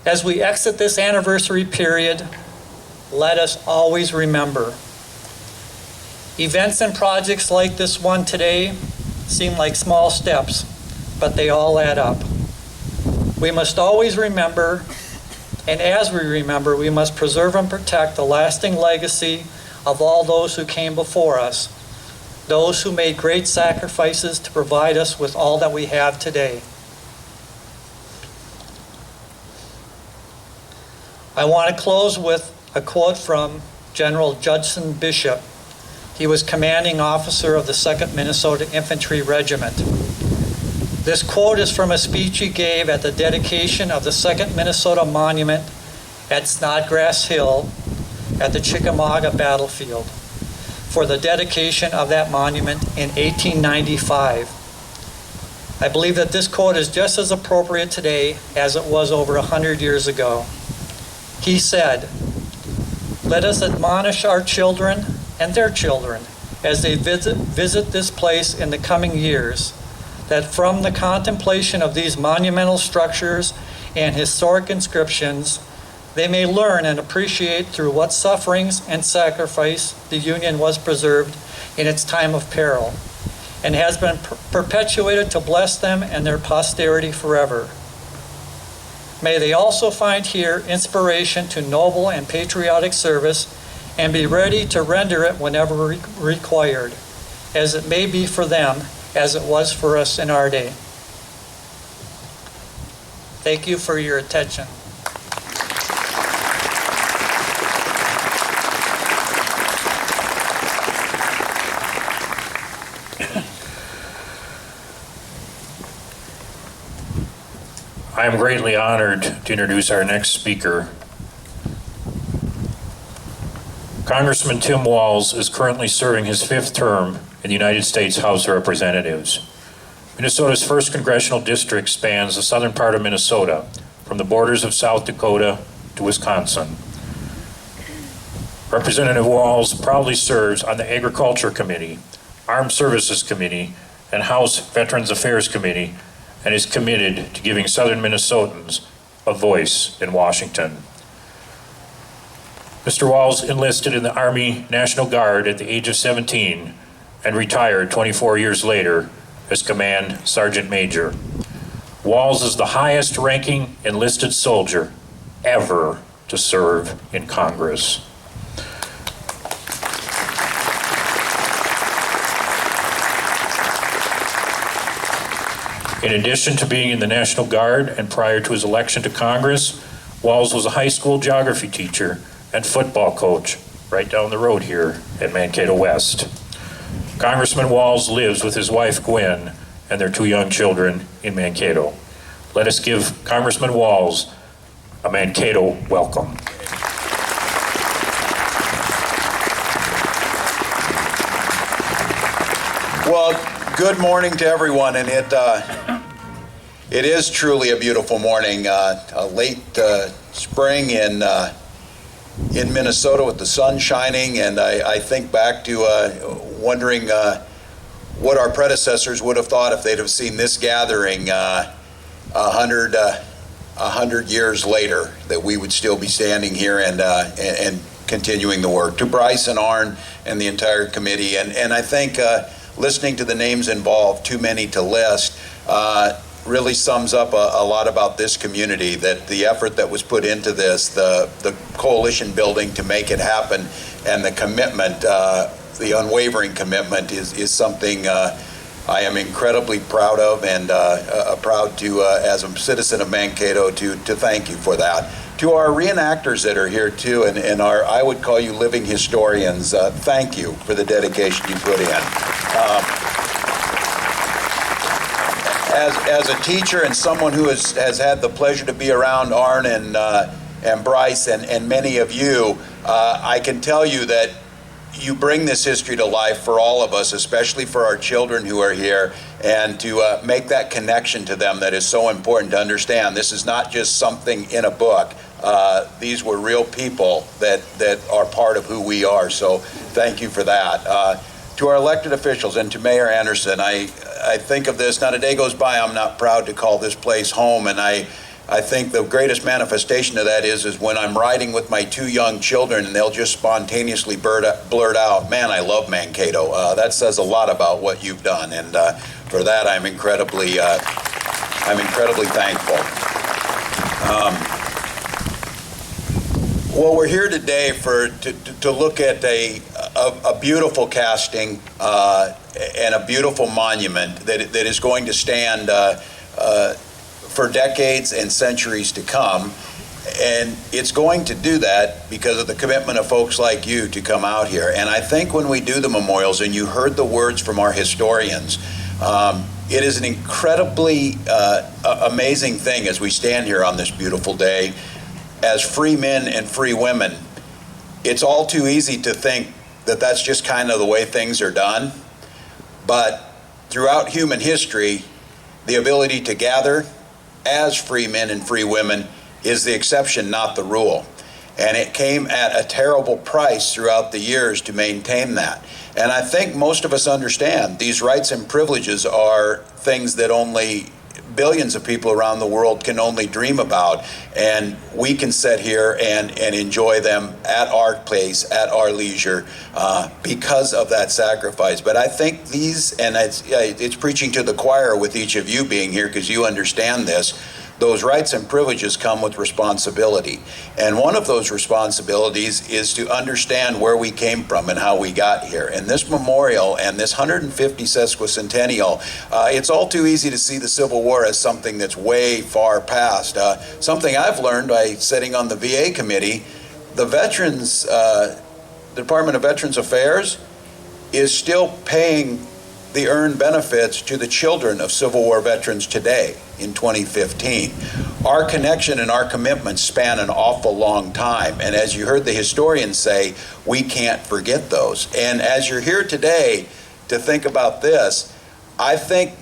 As we exit this anniversary period, let us always remember. Events and projects like this one today seem like small steps, but they all add up. We must always remember, and as we remember, we must preserve and protect the lasting legacy of all those who came before us, those who made great sacrifices to provide us with all that we have today. I want to close with a quote from General Judson Bishop. He was commanding officer of the 2nd Minnesota Infantry Regiment. This quote is from a speech he gave at the dedication of the 2nd Minnesota Monument at Snodgrass Hill at the Chickamauga battlefield for the dedication of that monument in 1895. I believe that this quote is just as appropriate today as it was over 100 years ago. He said, "Let us admonish our children and their children as they visit this place in the coming years, that from the contemplation of these monumental structures and historic inscriptions, they may learn and appreciate through what sufferings and sacrifice the Union was preserved in its time of peril, and has been perpetuated to bless them and their posterity forever. May they also find here inspiration to noble and patriotic service and be ready to render it whenever required, as it may be for them as it was for us in our day." Thank you for your attention. I am greatly honored to introduce our next speaker. Congressman Tim Walz is currently serving his 5th term in the United States House of Representatives. Minnesota's 1st congressional district spans the southern part of Minnesota, from the borders of South Dakota to Wisconsin. Representative Walz proudly serves on the Agriculture Committee, Armed Services Committee, and House Veterans Affairs Committee, and is committed to giving Southern Minnesotans a voice in Washington. Mr. Walz enlisted in the Army National Guard at the age of 17 and retired 24 years later as Command Sergeant Major. Walz is the highest ranking enlisted soldier ever to serve in Congress. In addition to being in the National Guard and prior to his election to Congress, Walz was a high school geography teacher and football coach right down the road here at Mankato West. Congressman Walz lives with his wife Gwen and their 2 young children in Mankato. Let us give Congressman Walz a Mankato welcome. Well, good morning to everyone, and it is truly a beautiful morning. A late spring in Minnesota with the sun shining, and I think back to wondering what our predecessors would have thought if they'd have seen this gathering 100 years later, that we would still be standing here and continuing the work. To Bryce and Arn and the entire committee, and I think listening to the names involved, too many to list, really sums up a lot about this community, that the effort that was put into this, the coalition building to make it happen, and the commitment, the unwavering commitment is something I am incredibly proud of, and proud to, as a citizen of Mankato, to thank you for that. To our reenactors that are here too, and our, I would call you living historians, thank you for the dedication you put in. As a teacher and someone who has had the pleasure to be around Arn and Bryce and many of you, I can tell you that you bring this history to life for all of us, especially for our children who are here, and to make that connection to them that is so important to understand. This is not just something in a book. These were real people that are part of who we are, so thank you for that. To our elected officials and to Mayor Anderson, I I think of this, not a day goes by I'm not proud to call this place home, and I think the greatest manifestation of that is when I'm riding with my two young children and they'll just spontaneously blurt out, "Man, I love Mankato." That says a lot about what you've done, and for that I'm incredibly thankful. Well, we're here today to look at a beautiful casting and a beautiful monument that is going to stand for decades and centuries to come. And it's going to do that because of the commitment of folks like you to come out here. And I think when we do the memorials, and you heard the words from our historians, it is an incredibly amazing thing as we stand here on this beautiful day as free men and free women. It's all too easy to think that that's just kind of the way things are done. But throughout human history, the ability to gather as free men and free women is the exception, not the rule. And it came at a terrible price throughout the years to maintain that. And I think most of us understand these rights and privileges are things that only billions of people around the world can only dream about, and we can sit here and enjoy them at our pace, at our leisure, because of that sacrifice. But I think these, and it's preaching to the choir with each of you being here because you understand this, those rights and privileges come with responsibility. And one of those responsibilities is to understand where we came from and how we got here. And this memorial and this 150 sesquicentennial, it's all too easy to see the Civil War as something that's way far past. Something I've learned by sitting on the VA committee, the Veterans, the Department of Veterans Affairs is still paying the earned benefits to the children of Civil War veterans today in 2015. Our connection and our commitments span an awful long time, and as you heard the historians say, we can't forget those. And as you're here today to think about this, I think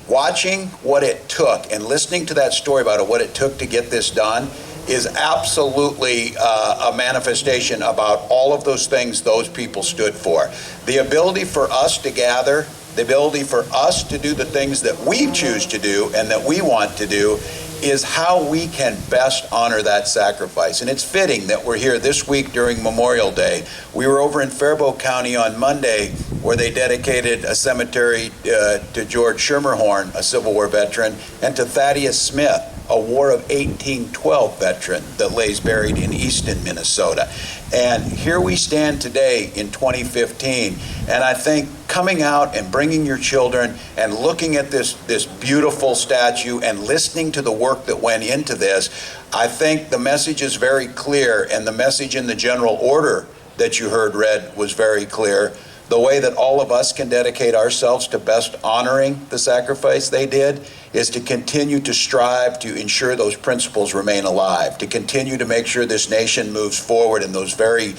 watching what it took and listening to that story about what it took to get this done is absolutely a manifestation about all of those things those people stood for. The ability for us to gather, the ability for us to do the things that we choose to do and that we want to do is how we can best honor that sacrifice. And it's fitting that we're here this week during Memorial Day. We were over in Faribault County on Monday where they dedicated a cemetery to George Schermerhorn, a Civil War veteran, and to Thaddeus Smith, a War of 1812 veteran that lays buried in Easton, Minnesota. And here we stand today in 2015, and I think coming out and bringing your children and looking at this beautiful statue and listening to the work that went into this, I think the message is very clear, and the message in the general order that you heard read was very clear. The way that all of us can dedicate ourselves to best honoring the sacrifice they did is to continue to strive to ensure those principles remain alive, to continue to make sure this nation moves forward in those very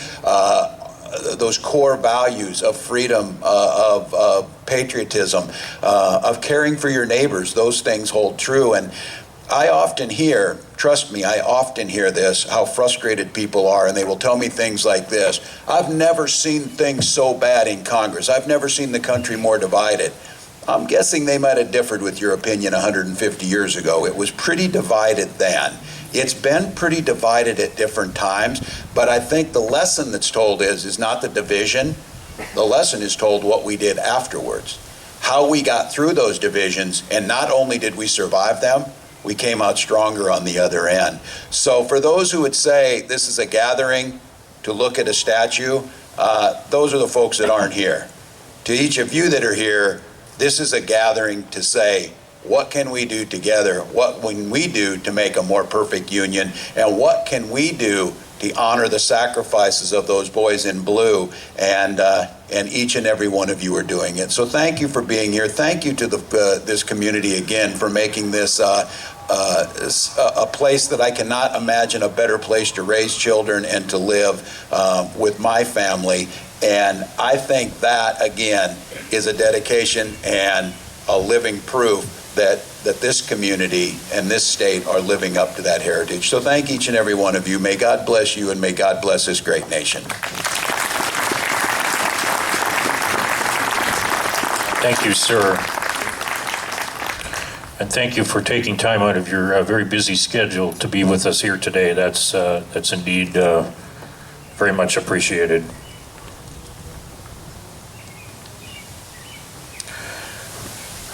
those core values of freedom, of patriotism, of caring for your neighbors. Those things hold true. And I often hear, trust me, I often hear this, how frustrated people are, and they will tell me things like this: I've never seen things so bad in Congress. I've never seen the country more divided. I'm guessing they might have differed with your opinion 150 years ago. It was pretty divided then. It's been pretty divided at different times, but I think the lesson that's told is not the division. The lesson is told what we did afterwards, how we got through those divisions, and not only did we survive them, we came out stronger on the other end. So for those who would say this is a gathering to look at a statue, those are the folks that aren't here. To each of you that are here, this is a gathering to say, what can we do together? What can we do to make a more perfect union? And what can we do to honor the sacrifices of those boys in blue? And each and every one of you are doing it. So thank you for being here. Thank you to this community again for making this a place that I cannot imagine a better place to raise children and to live with my family. And I think that, again, is a dedication and a living proof that this community and this state are living up to that heritage. So thank each and every one of you. May God bless you, and may God bless this great nation. Thank you, sir. And thank you for taking time out of your very busy schedule to be with us here today. That's indeed very much appreciated.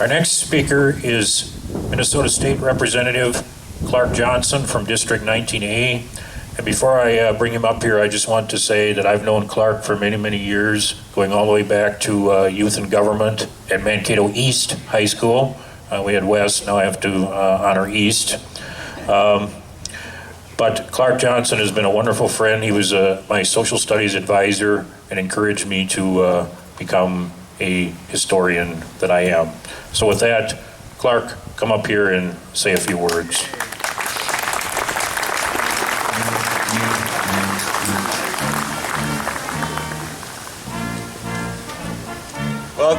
Our next speaker is Minnesota State Representative Clark Johnson from District 19A. And before I bring him up here, I just want to say that I've known Clark for many, many years, going all the way back to youth and government at Mankato East High School. We had West, now I have to honor East. But Clark Johnson has been a wonderful friend. He was my social studies advisor and encouraged me to become a historian that I am. So with that, Clark, come up here and say a few words. Well,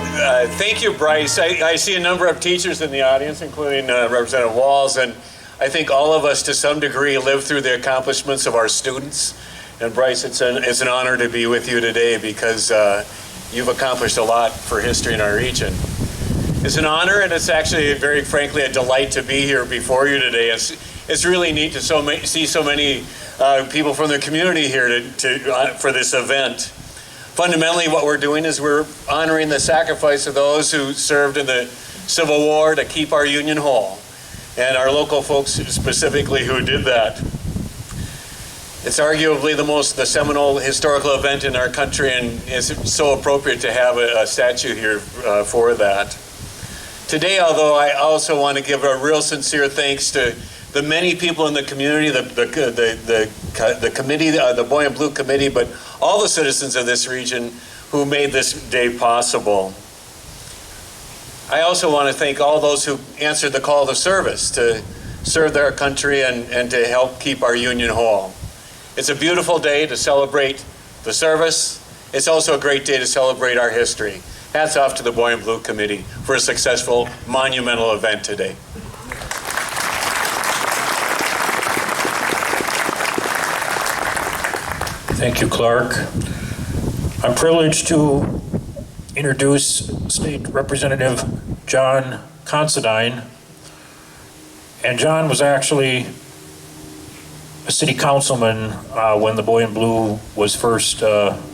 thank you, Bryce. I see a number of teachers in the audience, including Representative Walls, and I think all of us to some degree live through the accomplishments of our students. And Bryce, it's an honor to be with you today because you've accomplished a lot for history in our region. It's an honor, and it's actually, very frankly, a delight to be here before you today. It's really neat to see so many people from the community here for this event. Fundamentally, what we're doing is we're honoring the sacrifice of those who served in the Civil War to keep our Union whole, and our local folks specifically who did that. It's arguably the seminal historical event in our country, and it's so appropriate to have a statue here for that. Today, although, I also want to give a real sincere thanks to the many people in the community, the committee, the Boy and Blue Committee, but all the citizens of this region who made this day possible. I also want to thank all those who answered the call to service, to serve their country and to help keep our Union whole. It's a beautiful day to celebrate the service. It's also a great day to celebrate our history. Hats off to the Boy and Blue Committee for a successful, monumental event today. Thank you, Clark. I'm privileged to introduce State Representative John Considine. And John was actually a city councilman when the Boy in Blue was first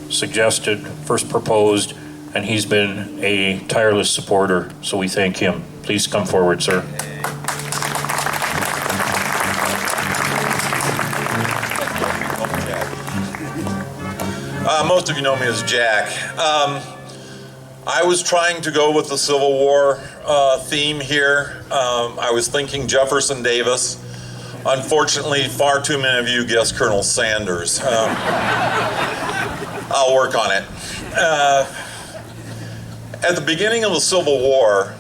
suggested, first proposed, and he's been a tireless supporter, so we thank him. Please come forward, sir. Most of you know me as Jack. I was trying to go with the Civil War theme here. I was thinking Jefferson Davis. Unfortunately, far too many of you guessed Colonel Sanders. I'll work on it. At the beginning of the Civil War,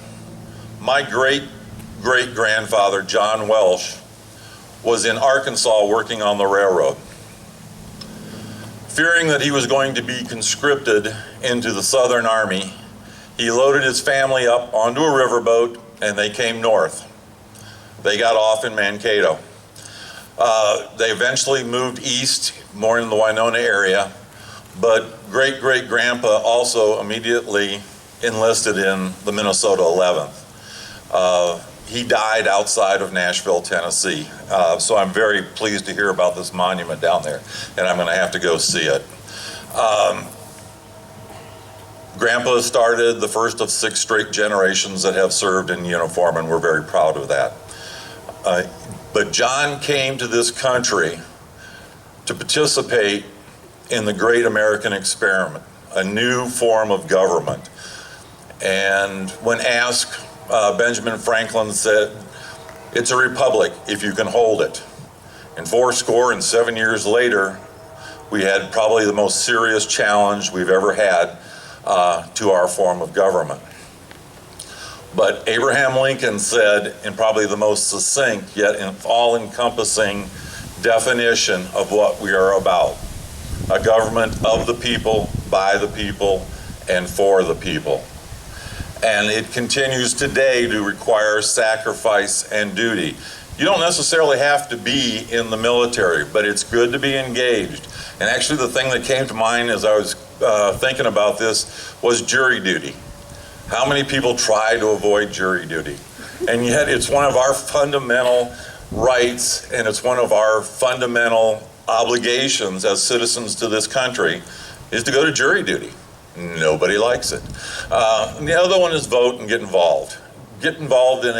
my great-great-grandfather, John Welsh, was in Arkansas working on the railroad. Fearing that he was going to be conscripted into the Southern Army, he loaded his family up onto a riverboat and they came north. They got off in Mankato. They eventually moved east, more in the Winona area, but great-great-grandpa also immediately enlisted in the Minnesota 11th. He died outside of Nashville, Tennessee. So I'm very pleased to hear about this monument down there, and I'm gonna have to go see it. Grandpa started the first of 6 straight generations that have served in uniform, and we're very proud of that. But John came to this country to participate in the great American experiment, a new form of government. And when asked, Benjamin Franklin said, "It's a republic if you can hold it." And 7 years later, we had probably the most serious challenge we've ever had to our form of government. But Abraham Lincoln said, in probably the most succinct yet all-encompassing definition of what we are about, a government of the people, by the people, and for the people. And it continues today to require sacrifice and duty. You don't necessarily have to be in the military, but it's good to be engaged. And actually the thing that came to mind as I was thinking about this was jury duty. How many people try to avoid jury duty? And yet it's one of our fundamental rights, and it's one of our fundamental obligations as citizens to this country is to go to jury duty. Nobody likes it. And the other one is vote and get involved. Get involved in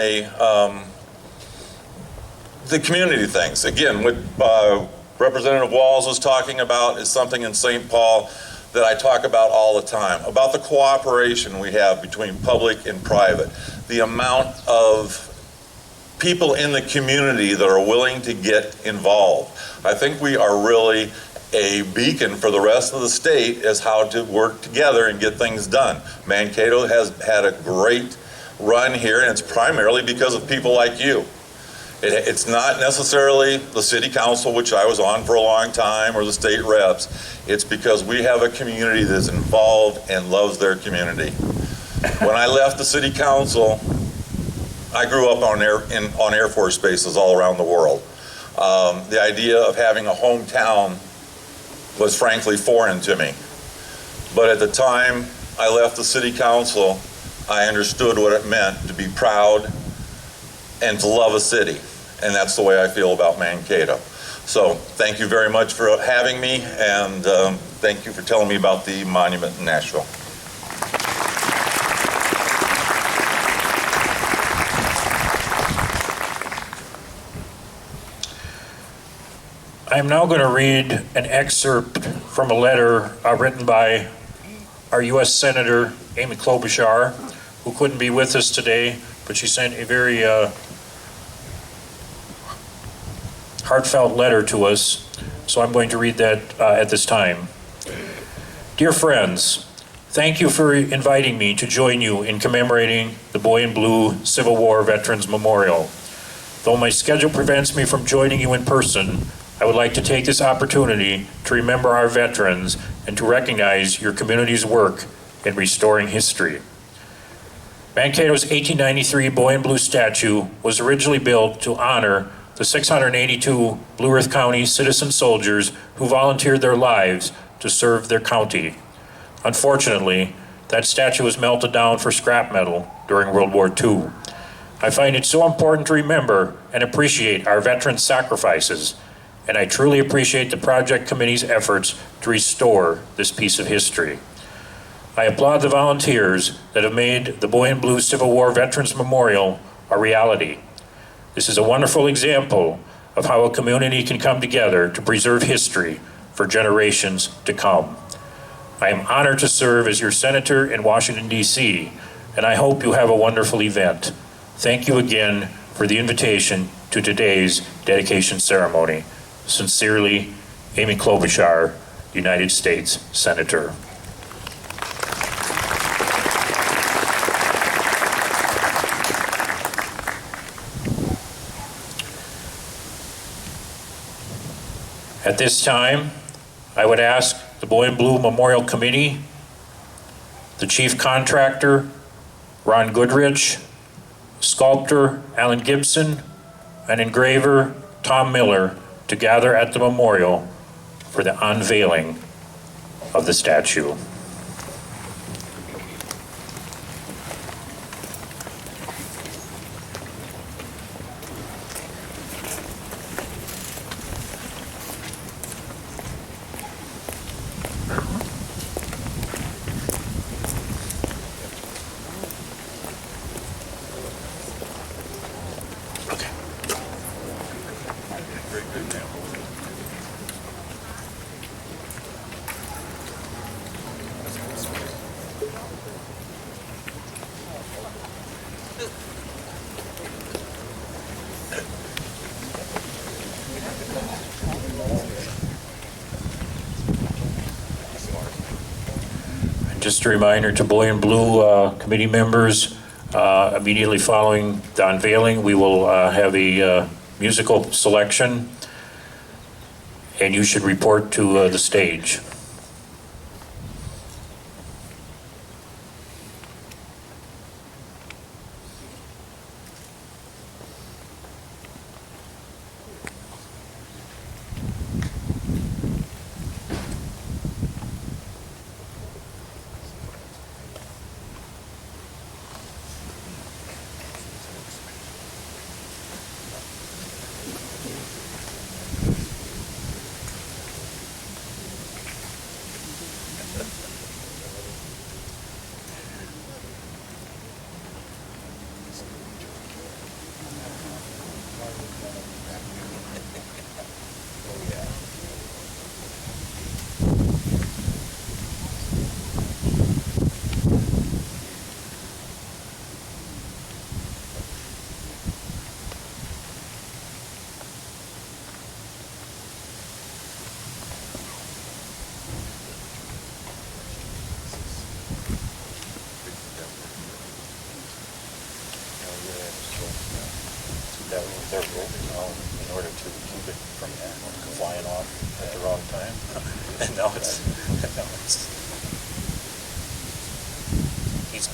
the community things. Again, what Representative Walls was talking about is something in St. Paul that I talk about all the time, about the cooperation we have between public and private, the amount of people in the community that are willing to get involved. I think we are really a beacon for the rest of the state as how to work together and get things done. Mankato has had a great run here, and it's primarily because of people like you. It's not necessarily the city council, which I was on for a long time, or the state reps. It's because we have a community that's involved and loves their community. When I left the city council, I grew up on Air Force bases all around the world. The idea of having a hometown was frankly foreign to me. But at the time I left the city council, I understood what it meant to be proud and to love a city. And that's the way I feel about Mankato. So thank you very much for having me, and thank you for telling me about the monument in Nashville. I am now going to read an excerpt from a letter written by our U.S. Senator Amy Klobuchar, who couldn't be with us today, but she sent a very heartfelt letter to us, so I'm going to read that at this time. Dear friends, thank you for inviting me to join you in commemorating the Boy in Blue Civil War Veterans Memorial. Though my schedule prevents me from joining you in person, I would like to take this opportunity to remember our veterans and to recognize your community's work in restoring history. Mankato's 1893 Boy in Blue statue was originally built to honor the 682 Blue Earth County citizen soldiers who volunteered their lives to serve their county. Unfortunately, that statue was melted down for scrap metal during World War II. I find it so important to remember and appreciate our veterans' sacrifices, and I truly appreciate the project committee's efforts to restore this piece of history. I applaud the volunteers that have made the Boy in Blue Civil War Veterans Memorial a reality. This is a wonderful example of how a community can come together to preserve history for generations to come. I am honored to serve as your senator in Washington, D.C., and I hope you have a wonderful event. Thank you again for the invitation to today's dedication ceremony. Sincerely, Amy Klobuchar, United States Senator. At this time, I would ask the Boy in Blue Memorial Committee, the chief contractor, Ron Goodrich, sculptor, Alan Gibson, and engraver, Tom Miller, to gather at the memorial for the unveiling of the statue. Just a reminder to Boy in Blue committee members, immediately following the unveiling, we will have a musical selection, and you should report to the stage. No, it's. He's-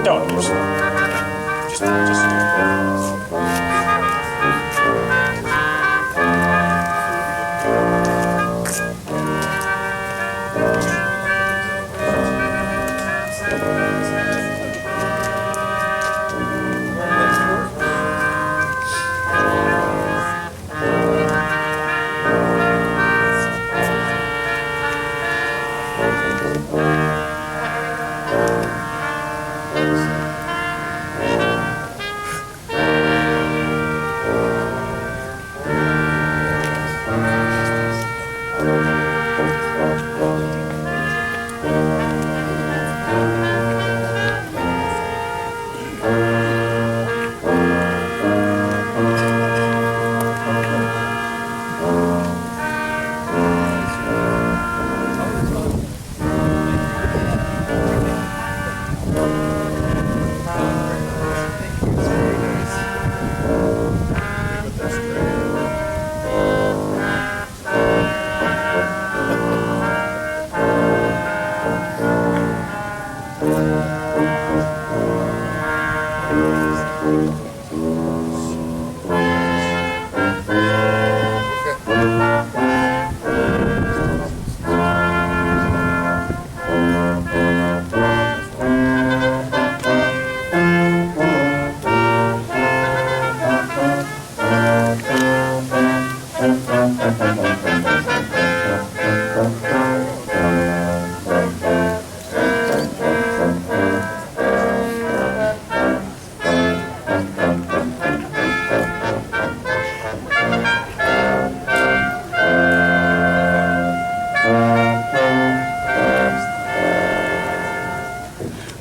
Don't.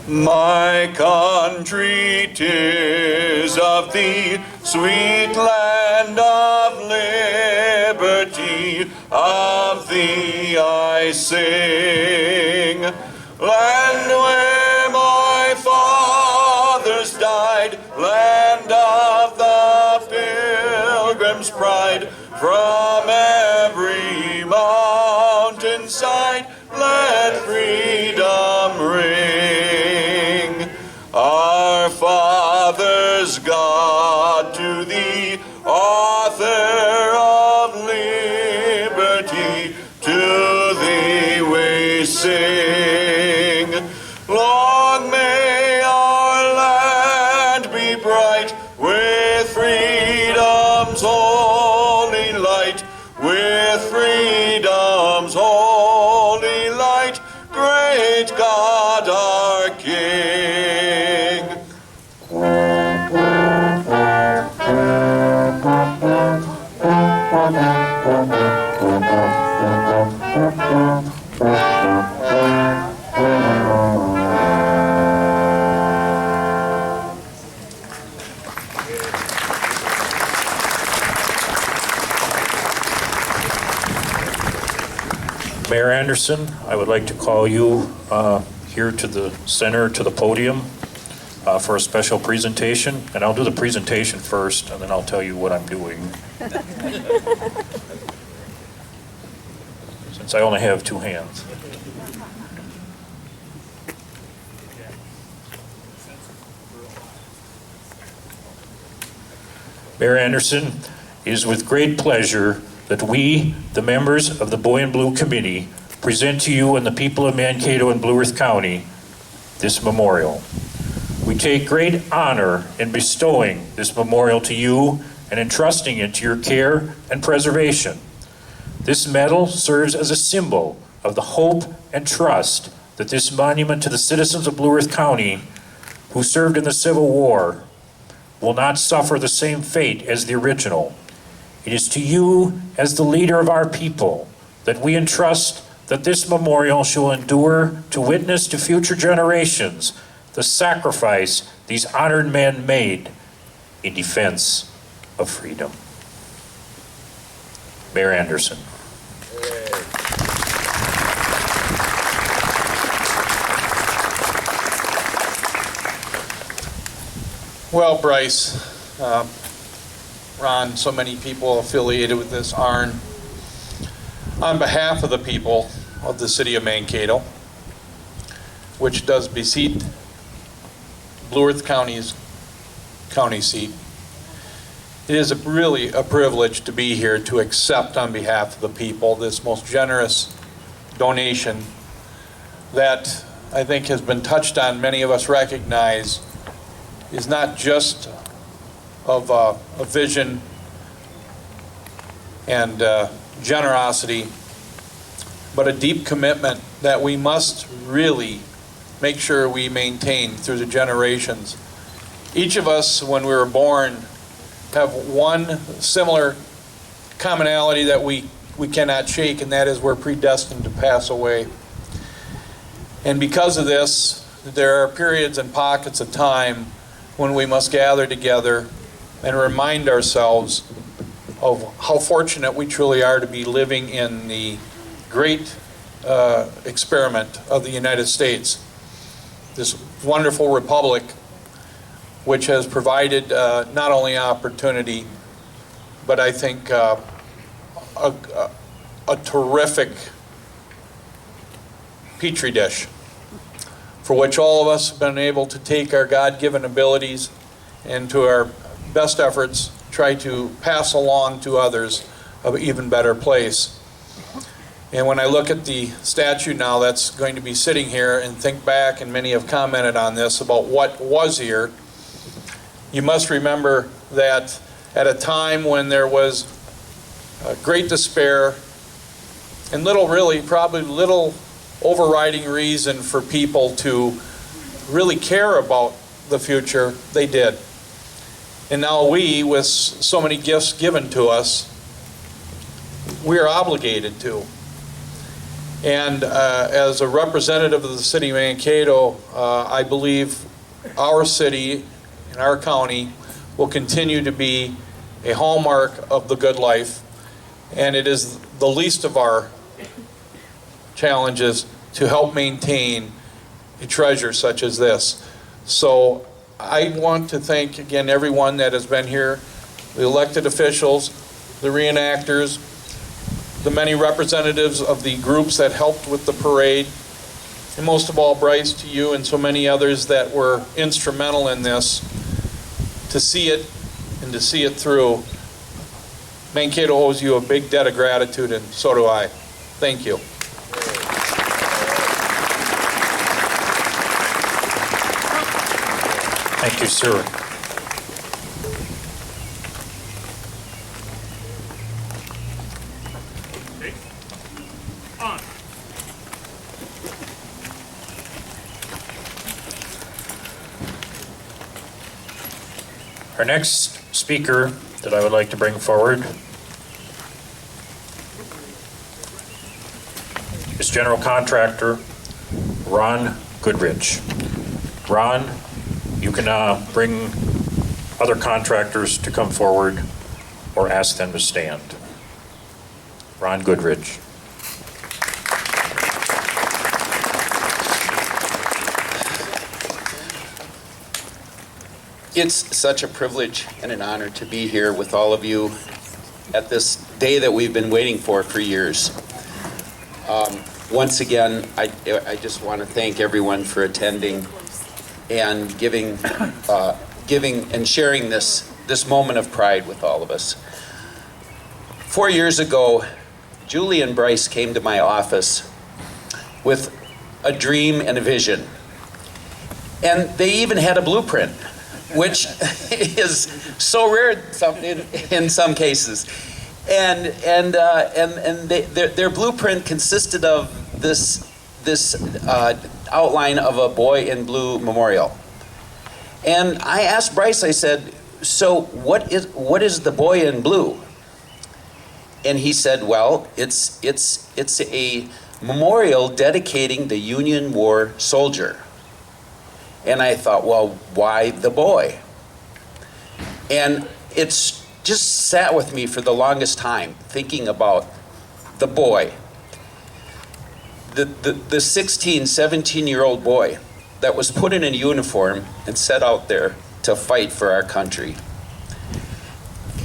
My country, 'tis of thee, sweet land of liberty, of thee I sing. Land where my fathers died, land of the pilgrim's pride, from every mountainside, let freedom ring. Our fathers, God, to thee, author of liberty, to thee we sing. Long may our land be bright with freedom's holy light, with freedom's holy light, great God our King. Mayor Anderson, I would like to call you here to the center, to the podium, for a special presentation. And I'll do the presentation first, and then I'll tell you what I'm doing. Since I only have two hands. Mayor Anderson, it is with great pleasure that we, the members of the Boy in Blue Committee, present to you and the people of Mankato and Blue Earth County this memorial. We take great honor in bestowing this memorial to you and entrusting it to your care and preservation. This medal serves as a symbol of the hope and trust that this monument to the citizens of Blue Earth County who served in the Civil War will not suffer the same fate as the original. It is to you, as the leader of our people, that we entrust that this memorial shall endure to witness to future generations the sacrifice these honored men made in defense of freedom. Mayor Anderson. Well, Bryce, Ron, so many people affiliated with this ARN. On behalf of the people of the city of Mankato, which does beseat Blue Earth County's county seat, it is really a privilege to be here to accept on behalf of the people this most generous donation that I think has been touched on, many of us recognize is not just of a vision and generosity, but a deep commitment that we must really make sure we maintain through the generations. Each of us, when we were born, have one similar commonality that we cannot shake, and that is we're predestined to pass away. And because of this, there are periods and pockets of time when we must gather together and remind ourselves of how fortunate we truly are to be living in the great experiment of the United States, this wonderful republic which has provided not only opportunity, but I think a terrific petri dish for which all of us have been able to take our God-given abilities and to our best efforts try to pass along to others an even better place. And when I look at the statue now that's going to be sitting here and think back, and many have commented on this, about what was here, you must remember that at a time when there was great despair and probably little overriding reason for people to really care about the future, they did. And now we, with so many gifts given to us, we are obligated to. And as a representative of the city of Mankato, I believe our city and our county will continue to be a hallmark of the good life, and it is the least of our challenges to help maintain a treasure such as this. So I want to thank again everyone that has been here, the elected officials, the reenactors, the many representatives of the groups that helped with the parade, and most of all, Bryce, to you and so many others that were instrumental in this, to see it and to see it through. Mankato owes you a big debt of gratitude, and so do I. Thank you. Thank you, sir. On. Our next speaker that I would like to bring forward is General Contractor Ron Goodrich. Ron, you can bring other contractors to come forward or ask them to stand. Ron Goodrich. It's such a privilege and an honor to be here with all of you at this day that we've been waiting for years. Once again, I just want to thank everyone for attending and giving and sharing this moment of pride with all of us. 4 years ago, Julie and Bryce came to my office with a dream and a vision. And they even had a blueprint, which is so rare in some cases. And their blueprint consisted of this outline of a Boy in Blue memorial. And I asked Bryce, I said, so what is the Boy in Blue? And he said, well, it's a memorial dedicating the Union War soldier. And I thought, well, why the boy? And it's just sat with me for the longest time, thinking about the boy. The 16, 17-year-old boy that was put in a uniform and set out there to fight for our country.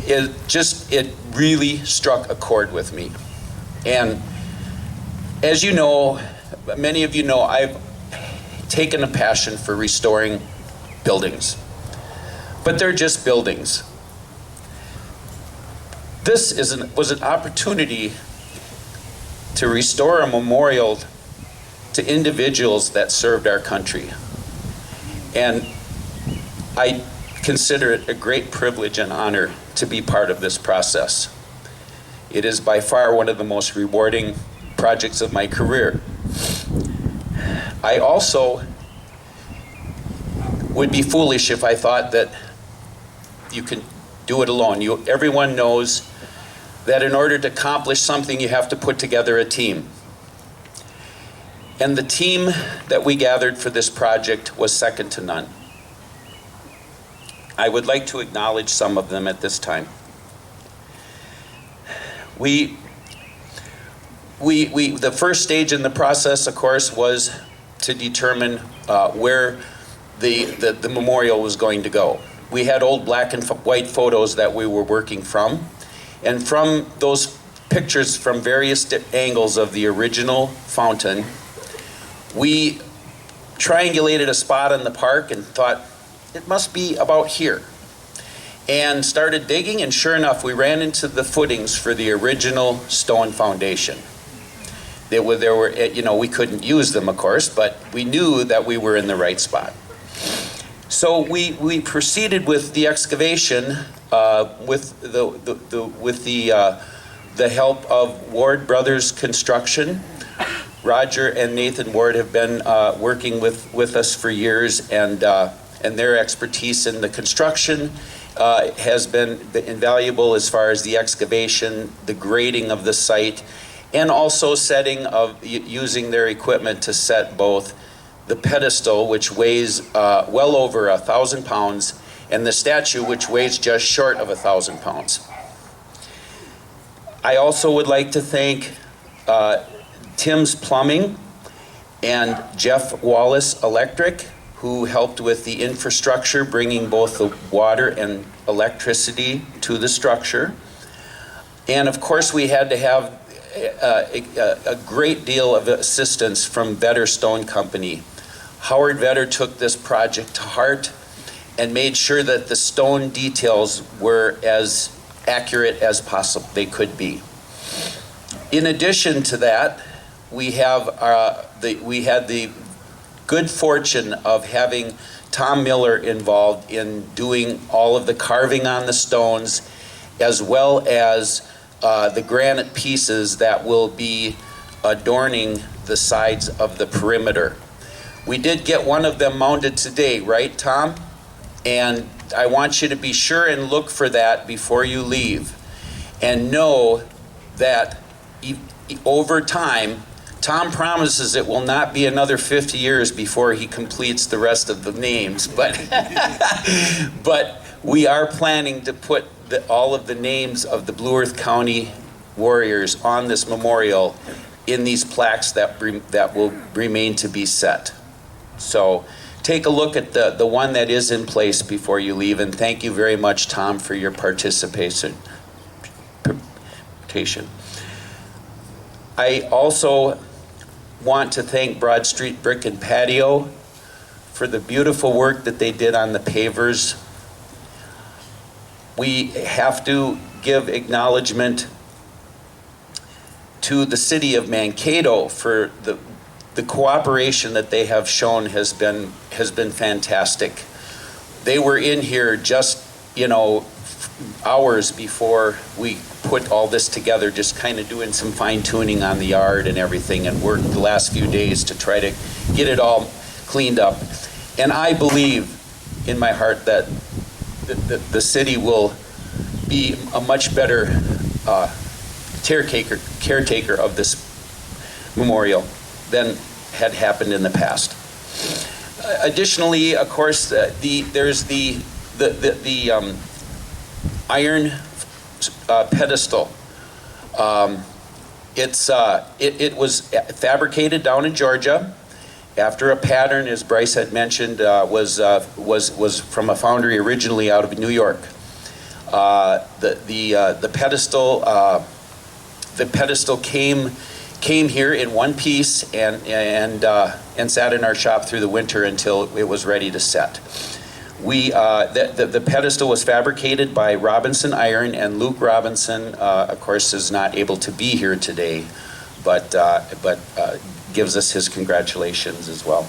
It really struck a chord with me. And as you know, many of you know, I've taken a passion for restoring buildings. But they're just buildings. This was an opportunity to restore a memorial to individuals that served our country. And I consider it a great privilege and honor to be part of this process. It is by far one of the most rewarding projects of my career. I also would be foolish if I thought that you can do it alone. Everyone knows that in order to accomplish something, you have to put together a team. And the team that we gathered for this project was second to none. I would like to acknowledge some of them at this time. The first stage in the process, of course, was to determine where the memorial was going to go. We had old black and white photos that we were working from, and from those pictures from various angles of the original fountain, we triangulated a spot in the park and thought, it must be about here. And started digging, and sure enough, we ran into the footings for the original stone foundation. There were, we couldn't use them, of course, but we knew that we were in the right spot. So we proceeded with the excavation with the help of Ward Brothers Construction. Roger and Nathan Ward have been working with us for years, and their expertise in the construction has been invaluable as far as the excavation, the grading of the site, and also using their equipment to set both the pedestal, which weighs well over 1,000 pounds, and the statue, which weighs just short of 1,000 pounds. I also would like to thank Tim's Plumbing and Jeff Wallace Electric, who helped with the infrastructure, bringing both the water and electricity to the structure. And of course, we had to have a great deal of assistance from Vetter Stone Company. Howard Vetter took this project to heart and made sure that the stone details were as accurate as possible they could be. In addition to that, we had the good fortune of having Tom Miller involved in doing all of the carving on the stones, as well as the granite pieces that will be adorning the sides of the perimeter. We did get one of them mounted today, right, Tom? And I want you to be sure and look for that before you leave. And know that over time, Tom promises it will not be another 50 years before he completes the rest of the names, but we are planning to put all of the names of the Blue Earth County warriors on this memorial in these plaques that will remain to be set. So take a look at the one that is in place before you leave, and thank you very much, Tom, for your participation. I also want to thank Broad Street Brick and Patio for the beautiful work that they did on the pavers. We have to give acknowledgement to the city of Mankato for the cooperation that they have shown has been fantastic. They were in here just, hours before we put all this together, just kind of doing some fine tuning on the yard and everything, and worked the last few days to try to get it all cleaned up. And I believe in my heart that the city will be a much better caretaker of this memorial than had happened in the past. Additionally, of course, there's the iron pedestal. It was fabricated down in Georgia after a pattern, as Bryce had mentioned, was from a foundry originally out of New York. The pedestal came here in one piece and sat in our shop through the winter until it was ready to set. The pedestal was fabricated by Robinson Iron, and Luke Robinson, of course, is not able to be here today, but gives us his congratulations as well.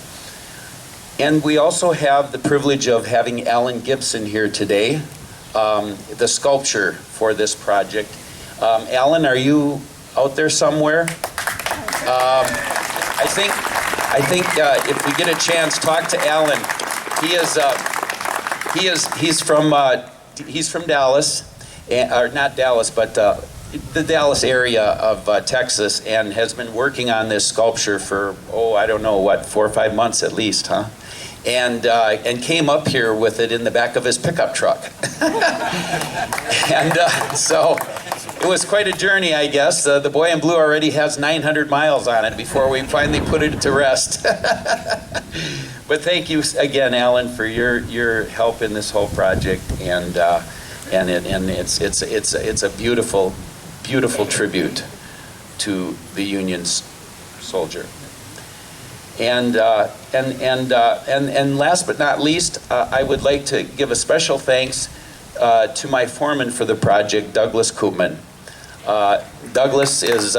And we also have the privilege of having Alan Gibson here today, the sculpture for this project. Alan, are you out there somewhere? I think if we get a chance, talk to Alan. He's from Dallas, or not Dallas, but the Dallas area of Texas, and has been working on this sculpture for, I don't know, 4 or 5 months at least, huh? And came up here with it in the back of his pickup truck. And so it was quite a journey, I guess. The boy in blue already has 900 miles on it before we finally put it to rest. But thank you again, Alan, for your help in this whole project, and it's a beautiful, beautiful tribute to the Union's soldier. And last but not least, I would like to give a special thanks to my foreman for the project, Douglas Koopman. Douglas has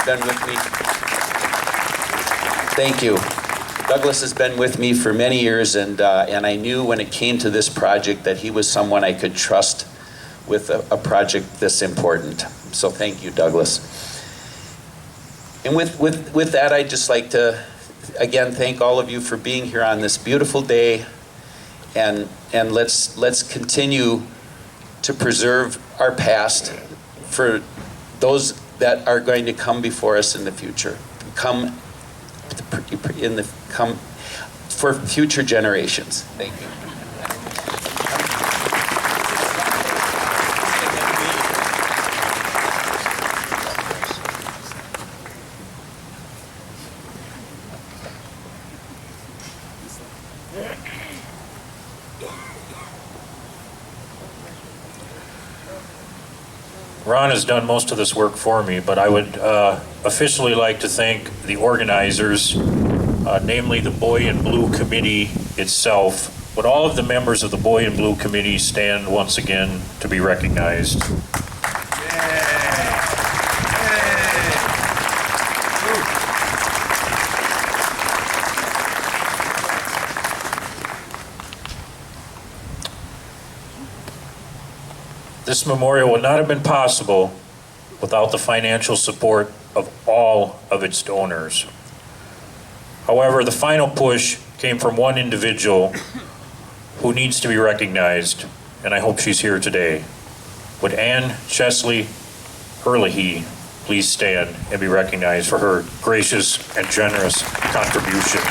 been with me. Thank you. Douglas has been with me for many years, and I knew when it came to this project that he was someone I could trust with a project this important. So thank you, Douglas. And with that, I'd just like to again thank all of you for being here on this beautiful day, and let's continue to preserve our past for those that are going to come before us in the future. Come for future generations. Thank you. Ron has done most of this work for me, but I would officially like to thank the organizers, namely the Boy in Blue Committee itself. Would all of the members of the Boy in Blue Committee stand once again to be recognized? This memorial would not have been possible without the financial support of all of its donors. However, the final push came from one individual who needs to be recognized, and I hope she's here today. Would Ann Chesley Herlihy please stand and be recognized for her gracious and generous contribution?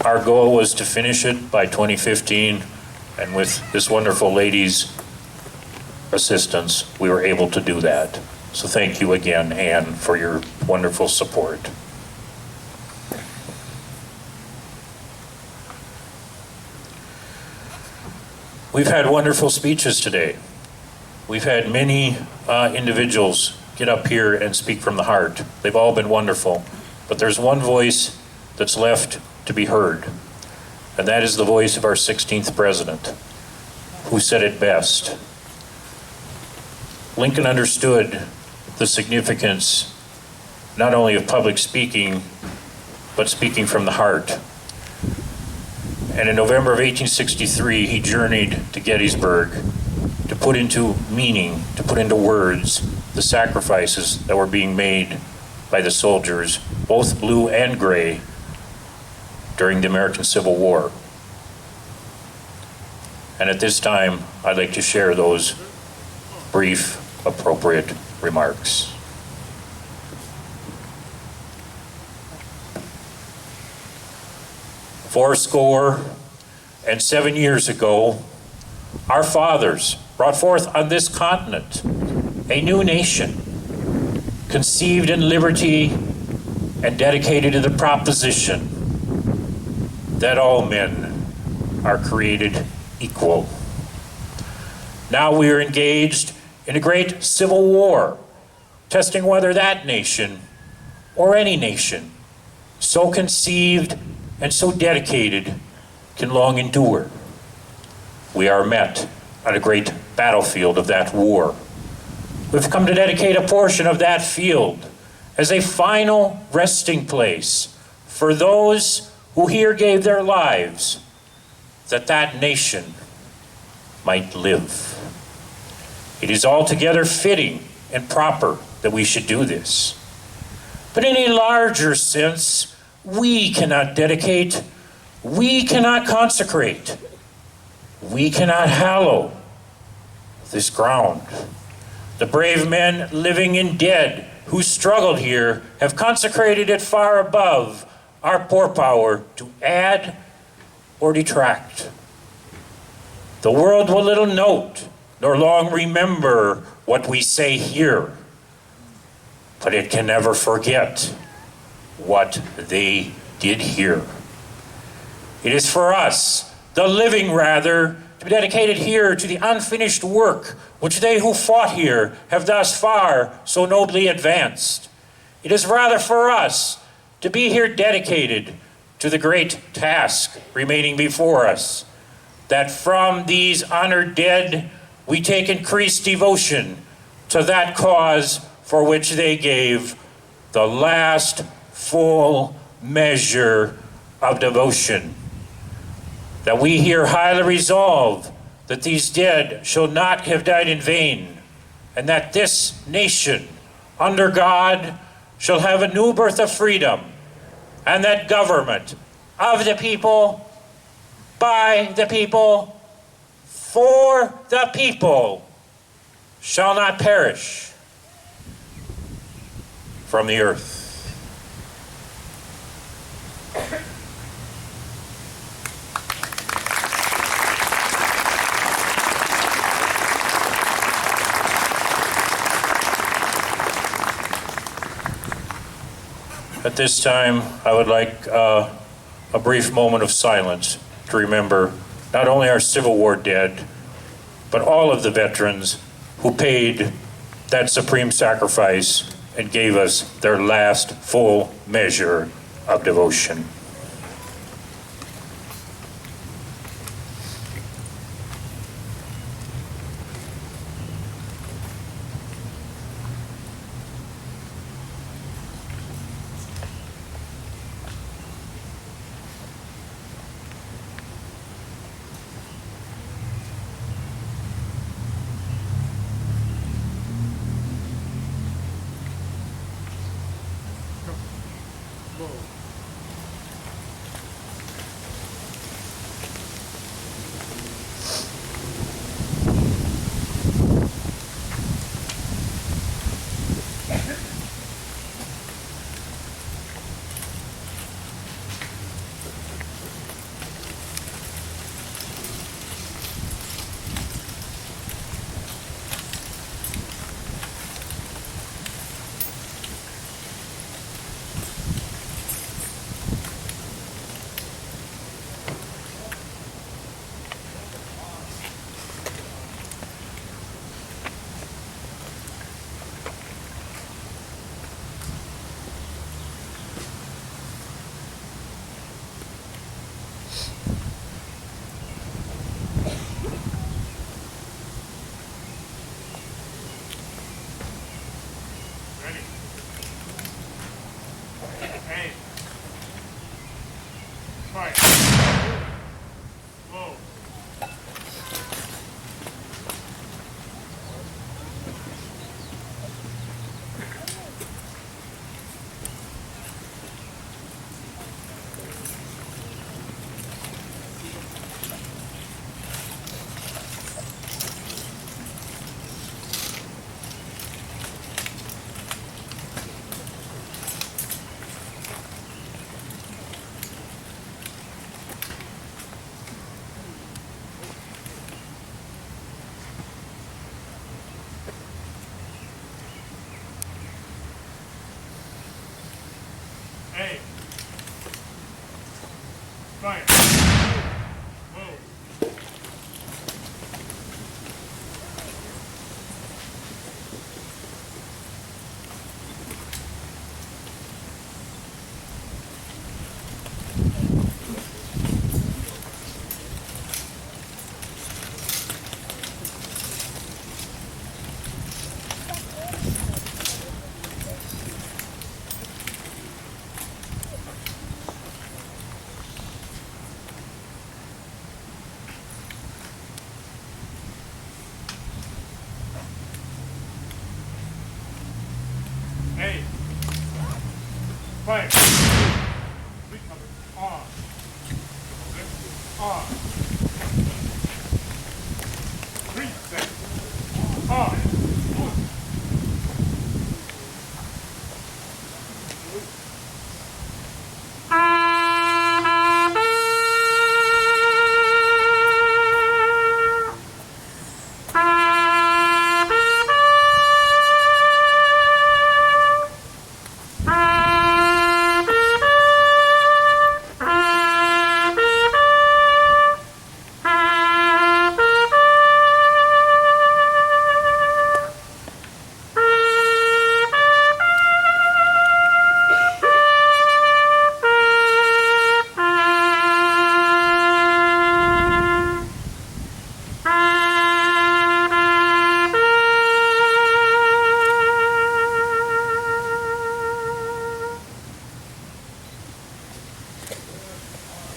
Our goal was to finish it by 2015. And with this wonderful lady's assistance, we were able to do that. So thank you again, Anne, for your wonderful support. We've had wonderful speeches today. We've had many individuals get up here and speak from the heart. They've all been wonderful. But there's one voice that's left to be heard, and that is the voice of our 16th president, who said it best. Lincoln understood the significance not only of public speaking, but speaking from the heart. And in November of 1863, he journeyed to Gettysburg to put into meaning, to put into words, the sacrifices that were being made by the soldiers, both blue and gray, during the American Civil War. And at this time, I'd like to share those brief, appropriate remarks. Fourscore and 7 years ago, our fathers brought forth on this continent a new nation, conceived in liberty and dedicated to the proposition that all men are created equal. Now we are engaged in a great civil war, testing whether that nation, or any nation, so conceived and so dedicated, can long endure. We are met on a great battlefield of that war. We've come to dedicate a portion of that field as a final resting place for those who here gave their lives that that nation might live. It is altogether fitting and proper that we should do this. But in a larger sense, we cannot dedicate, we cannot consecrate, we cannot hallow this ground. The brave men, living and dead, who struggled here have consecrated it far above our poor power to add or detract. The world will little note nor long remember what we say here, but it can never forget what they did here. It is for us, the living rather, to be dedicated here to the unfinished work which they who fought here have thus far so nobly advanced. It is rather for us to be here dedicated to the great task remaining before us, that from these honored dead we take increased devotion to that cause for which they gave the last full measure of devotion. That we here highly resolve that these dead shall not have died in vain, and that this nation, under God, shall have a new birth of freedom, and that government of the people, by the people, for the people, shall not perish from the earth. At this time, I would like a brief moment of silence to remember not only our Civil War dead, but all of the veterans who paid that supreme sacrifice and gave us their last full measure of devotion. Fire. Whoa. Hey. Fire. Recover. On. On. Reset. On.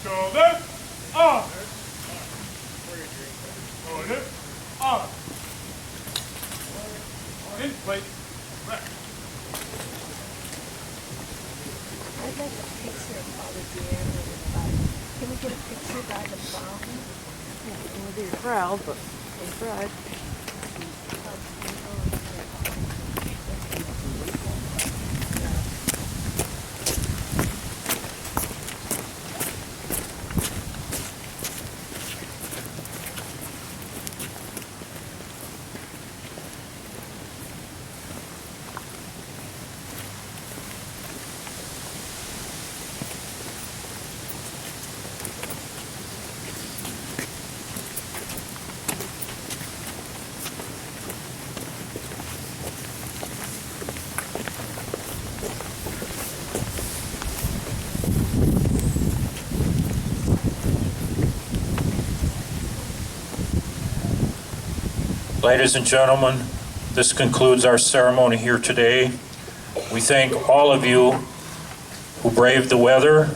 Shoulder. On. Shoulder. On. In place. Rest. I'd like a picture of Father Deanne and everybody. Can we get a picture by the fountain? Yeah, it would be a crowd, but they tried. Ladies and gentlemen, this concludes our ceremony here today. We thank all of you who braved the weather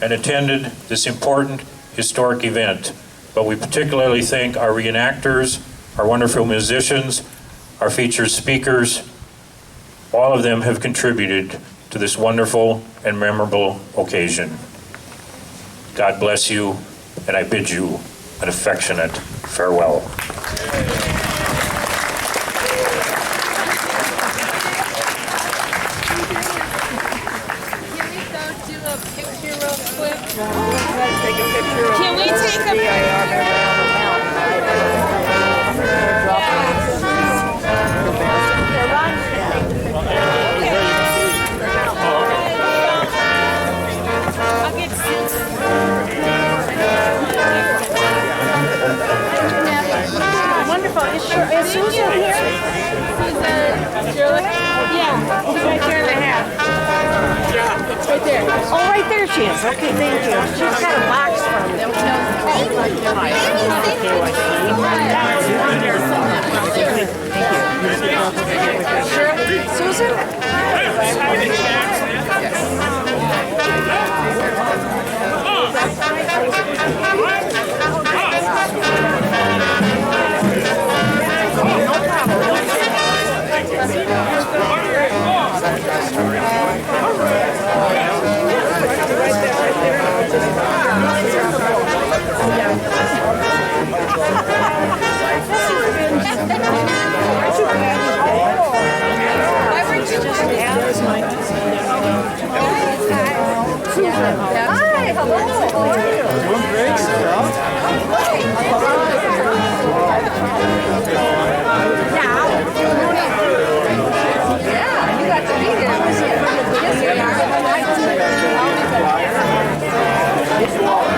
and attended this important historic event. But we particularly thank our reenactors, our wonderful musicians, our featured speakers. All of them have contributed to this wonderful and memorable occasion. God bless you, and I bid you an affectionate farewell. Can we take a Wonderful. Is Susan here? Yeah, it's right there in the hat. Yeah, it's right there. Oh, right there she is. Okay, thank you. She's got a box for me. Hi, hello. Doing great, yeah, you got to be there. Yes, we are.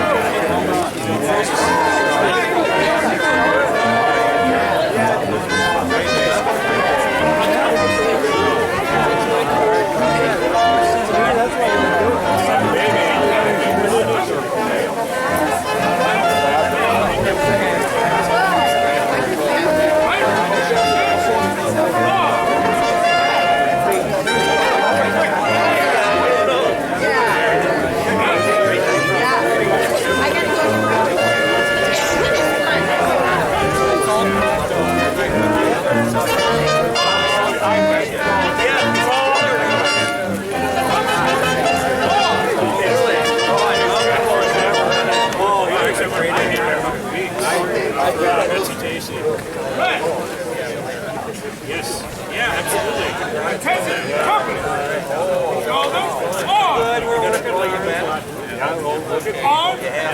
On,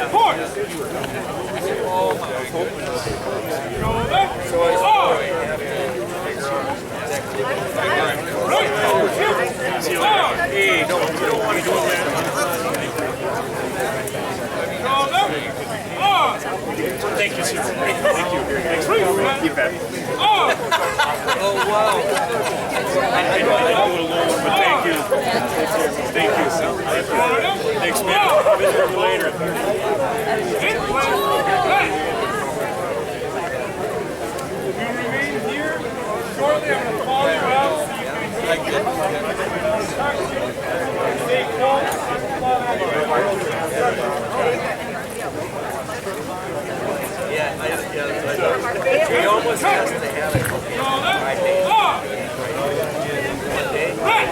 point. Shoulder, on. Right, on. Hey, don't want to do that. Shoulder, on. Thank you, sir. Thank you. Thank you, Pat. On. Oh, wow. I know I do it alone, but thank you. Thank you. Thanks, man. I'll visit you later. You remain here. Shortly, I'm going to follow you out. Stay close. He almost has to have it. Right.